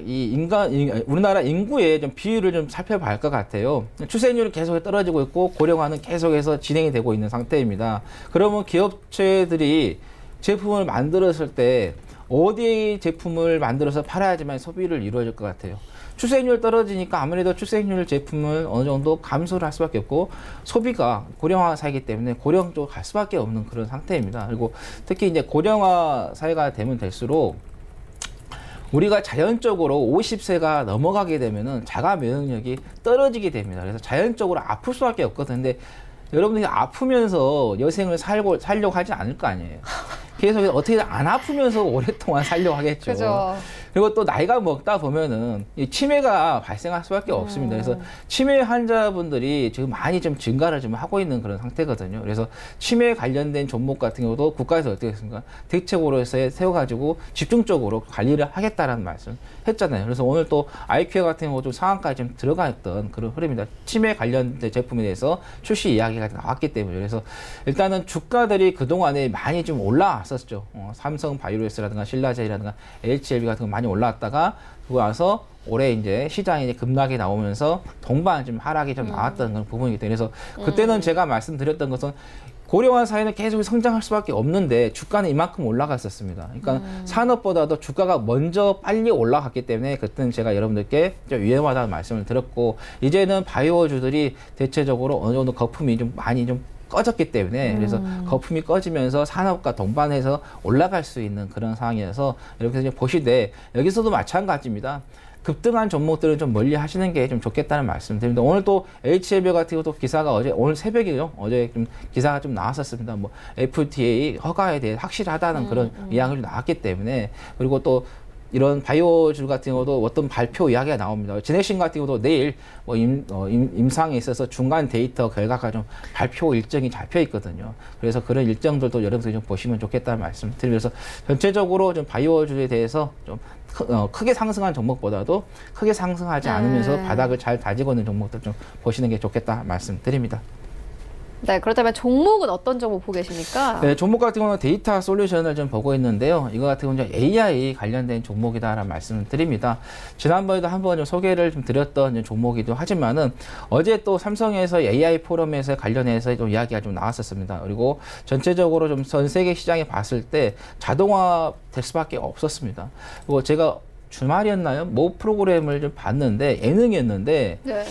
우리나라 인구의 좀 비율을 좀 살펴봐야 할 것 같아요. 출생률이 계속 떨어지고 있고 고령화는 계속해서 진행이 되고 있는 상태입니다. 그러면 기업체들이 제품을 만들었을 때 어디 제품을 만들어서 팔아야지만 소비를 이루어질 것 같아요. 출생률 떨어지니까 아무래도 출생률 제품을 어느 정도 감소를 할 수밖에 없고 소비가 고령화 사회이기 때문에 고령 쪽으로 갈 수밖에 없는 그런 상태입니다. 그리고 특히 이제 고령화 사회가 되면 될수록 우리가 자연적으로 50세가 넘어가게 되면은 자가 면역력이 떨어지게 됩니다. 그래서 자연적으로 아플 수밖에 없거든요. 근데 여러분들이 아프면서 여생을 살려고 하진 않을 거 아니에요. 계속 어떻게든 안 아프면서 오랫동안 살려고 하겠죠. 그죠. 그리고 또 나이가 먹다 보면은 이 치매가 발생할 수밖에 없습니다. 그래서 치매 환자분들이 지금 많이 좀 증가를 좀 하고 있는 그런 상태거든요. 그래서 치매 관련된 종목 같은 경우도 국가에서 어떻게 했습니까? 대책으로 해서 세워가지고 집중적으로 관리를 하겠다라는 말씀 했잖아요. 그래서 오늘 또 IQ 같은 경우 좀 상한가에 좀 들어가 있던 그런 흐름입니다. 치매 관련된 제품에 대해서 출시 이야기가 나왔기 때문에. 그래서 일단은 주가들이 그동안에 많이 좀 올라왔었죠. 삼성 바이오로스라든가 신라제이라든가 HLB 같은 거 많이 올라왔다가 그거 와서 올해 이제 시장에 이제 급락이 나오면서 동반 좀 하락이 좀 나왔던 그런 부분이기 때문에 그래서 그때는 제가 말씀드렸던 것은 고령화 사회는 계속 성장할 수밖에 없는데 주가는 이만큼 올라갔었습니다. 그러니까 산업보다도 주가가 먼저 빨리 올라갔기 때문에 그때는 제가 여러분들께 좀 위험하다는 말씀을 드렸고 이제는 바이오주들이 대체적으로 어느 정도 거품이 좀 많이 좀 꺼졌기 때문에 그래서 거품이 꺼지면서 산업과 동반해서 올라갈 수 있는 그런 상황이어서 이렇게 좀 보시되 여기서도 마찬가지입니다. 급등한 종목들은 좀 멀리 하시는 게 좀 좋겠다는 말씀드립니다. 오늘 또 HLB 같은 것도 기사가 오늘 새벽이죠. 어제 좀 기사가 좀 나왔었습니다. 뭐 FTA 허가에 대해 확실하다는 그런 이야기가 나왔기 때문에 그리고 또 이런 바이오주 같은 경우도 어떤 발표 이야기가 나옵니다. 제네신 같은 경우도 내일 뭐 임상에 있어서 중간 데이터 결과가 좀 발표 일정이 잡혀 있거든요. 그래서 그런 일정들도 여러분들이 좀 보시면 좋겠다는 말씀 드리면서 전체적으로 좀 바이오주에 대해서 좀 크게 상승한 종목보다도 크게 상승하지 않으면서 바닥을 잘 다지고 있는 종목들 좀 보시는 게 좋겠다 말씀드립니다. 네, 그렇다면 종목은 어떤 종목 보고 계십니까? 네, 종목 같은 경우는 데이터 솔루션을 좀 보고 있는데요. 이거 같은 경우는 AI 관련된 종목이다라는 말씀을 드립니다. 지난번에도 한번 좀 소개를 좀 드렸던 종목이기도 하지만은 어제 또 삼성에서 AI 포럼에서 관련해서 좀 이야기가 좀 나왔었습니다. 그리고 전체적으로 좀 전 세계 시장에 봤을 때 자동화 될 수밖에 없었습니다. 그리고 제가 주말이었나요? 모 프로그램을 좀 봤는데 예능이었는데 네.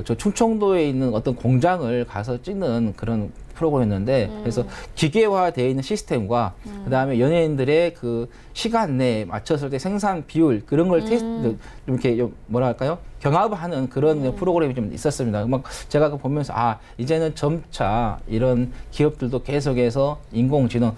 저 충청도에 있는 어떤 공장을 가서 찍는 그런 프로그램이었는데 그래서 기계화되어 있는 시스템과 그다음에 연예인들의 그 시간 내에 맞췄을 때 생산 비율 그런 걸 테스트 이렇게 뭐라 할까요? 경합하는 그런 프로그램이 좀 있었습니다. 막 제가 그거 보면서 이제는 점차 이런 기업들도 계속해서 인공지능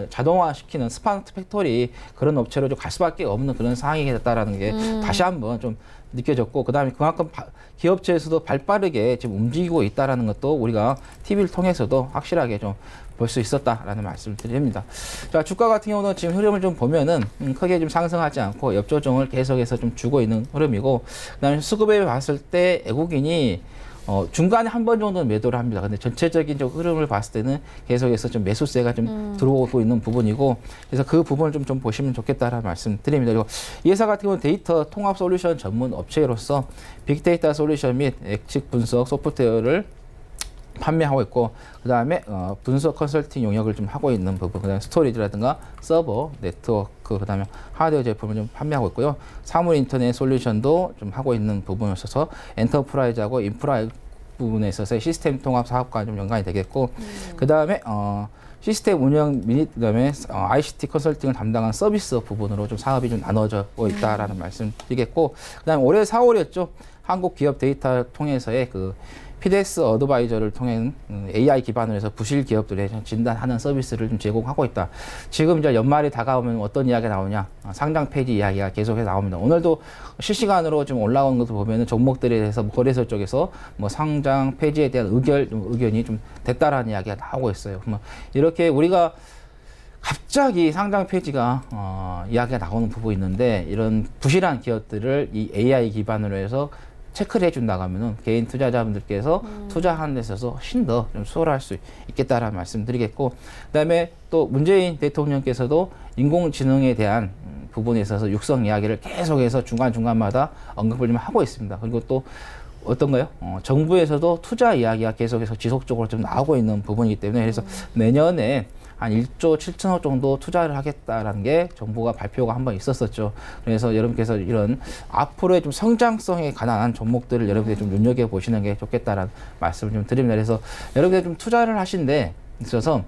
자동화 시키는 스마트 팩토리 그런 업체로 좀 갈 수밖에 없는 그런 상황이 됐다라는 게 다시 한번 좀 느껴졌고, 그다음에 그만큼 기업체에서도 발빠르게 지금 움직이고 있다라는 것도 우리가 TV를 통해서도 확실하게 좀 볼 수 있었다라는 말씀을 드립니다. 자, 주가 같은 경우는 지금 흐름을 좀 보면은 크게 좀 상승하지 않고 옆조정을 계속해서 좀 주고 있는 흐름이고, 그다음에 수급에 봤을 때 외국인이 중간에 한 번 정도는 매도를 합니다. 근데 전체적인 좀 흐름을 봤을 때는 계속해서 좀 매수세가 좀 들어오고 있는 부분이고, 그래서 그 부분을 좀 보시면 좋겠다라는 말씀 드립니다. 그리고 이 회사 같은 경우는 데이터 통합 솔루션 전문 업체로서 빅데이터 솔루션 및 예측 분석 소프트웨어를 판매하고 있고, 그 다음에 분석 컨설팅 용역을 좀 하고 있는 부분, 그 다음에 스토리지라든가 서버, 네트워크, 그 다음에 하드웨어 제품을 좀 판매하고 있고요. 사물 인터넷 솔루션도 좀 하고 있는 부분에 있어서 엔터프라이즈하고 인프라 부분에 있어서 시스템 통합 사업과 좀 연관이 되겠고, 그 다음에 시스템 운영 및 그다음에 ICT 컨설팅을 담당한 서비스 부분으로 좀 사업이 좀 나눠져 있다라는 말씀 드리겠고, 그다음에 올해 4월이었죠. 한국 기업 데이터 통해서의 그 PDS 어드바이저를 통한 AI 기반으로 해서 부실 기업들에 진단하는 서비스를 좀 제공하고 있다. 지금 이제 연말이 다가오면 어떤 이야기가 나오냐? 상장 폐지 이야기가 계속해서 나옵니다. 오늘도 실시간으로 좀 올라오는 것을 보면은 종목들에 대해서 거래소 쪽에서 뭐 상장 폐지에 대한 의견이 좀 됐다라는 이야기가 나오고 있어요. 이렇게 우리가 갑자기 상장 폐지가 이야기가 나오는 부분이 있는데, 이런 부실한 기업들을 이 AI 기반으로 해서 체크를 해준다고 하면은 개인 투자자분들께서 투자하는 데 있어서 훨씬 더 좀 수월할 수 있겠다라는 말씀 드리겠고, 그 다음에 또 문재인 대통령께서도 인공지능에 대한 부분에 있어서 육성 이야기를 계속해서 중간중간마다 언급을 좀 하고 있습니다. 그리고 또 어떤가요? 정부에서도 투자 이야기가 계속해서 지속적으로 좀 나오고 있는 부분이기 때문에, 그래서 내년에 한 1조 7천억 정도 투자를 하겠다라는 게 정부가 발표가 한번 있었었죠. 그래서 여러분께서 이런 앞으로의 좀 성장성에 관한 종목들을 여러분들이 좀 눈여겨보시는 게 좋겠다라는 말씀을 좀 드립니다. 그래서 여러분들이 좀 투자를 하신 데 있어서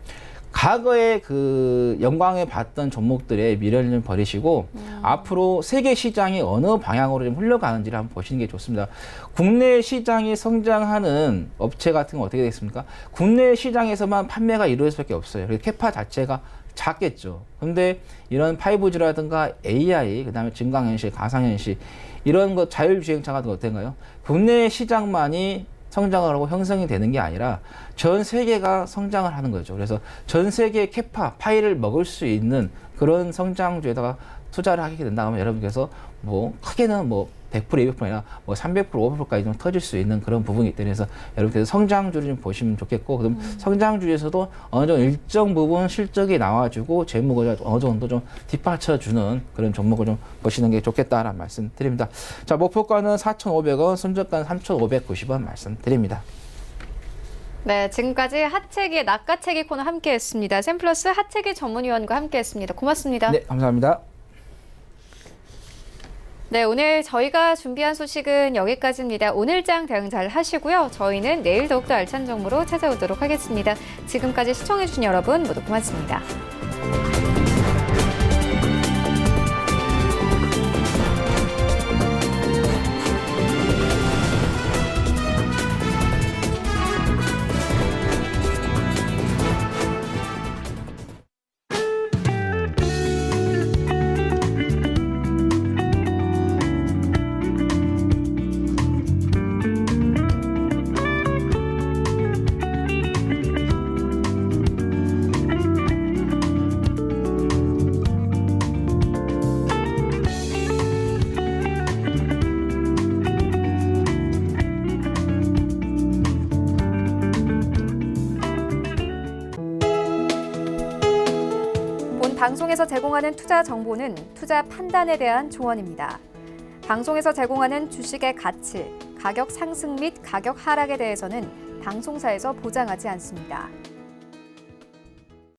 과거에 그 영광에 봤던 종목들의 미래를 좀 버리시고 앞으로 세계 시장이 어느 방향으로 좀 흘러가는지를 한번 보시는 게 좋습니다. 국내 시장이 성장하는 업체 같은 건 어떻게 되겠습니까? 국내 시장에서만 판매가 이루어질 수밖에 없어요. 그래서 캐파 자체가 작겠죠. 근데 이런 5G라든가 AI, 그 다음에 증강현실, 가상현실, 이런 거 자율주행차 같은 거 어떤가요? 국내 시장만이 성장을 하고 형성이 되는 게 아니라 전 세계가 성장을 하는 거죠. 그래서 전 세계의 파이를 먹을 수 있는 그런 성장주에다가 투자를 하게 된다면 여러분께서 뭐 크게는 뭐 100%, 200% 아니라 뭐 300%, 500%까지 좀 터질 수 있는 그런 부분이기 때문에, 그래서 여러분께서 성장주를 좀 보시면 좋겠고, 그럼 성장주에서도 어느 정도 일정 부분 실적이 나와주고 재무가 어느 정도 좀 뒷받쳐주는 그런 종목을 좀 보시는 게 좋겠다라는 말씀 드립니다. 자, 목표가는 4,500원, 손절가는 3,590원 말씀드립니다. 네, 지금까지 하체기 낚아채기 코너 함께했습니다. 샘플러스 하체기 전문위원과 함께했습니다. 고맙습니다. 네, 감사합니다. 네, 오늘 저희가 준비한 소식은 여기까지입니다. 오늘장 대응 잘 하시고요. 저희는 내일 더욱더 알찬 정보로 찾아오도록 하겠습니다. 지금까지 시청해주신 여러분 모두 고맙습니다. 방송에서 제공하는 투자 정보는 투자 판단에 대한 조언입니다. 방송에서 제공하는 주식의 가치, 가격 상승 및 가격 하락에 대해서는 방송사에서 보장하지 않습니다.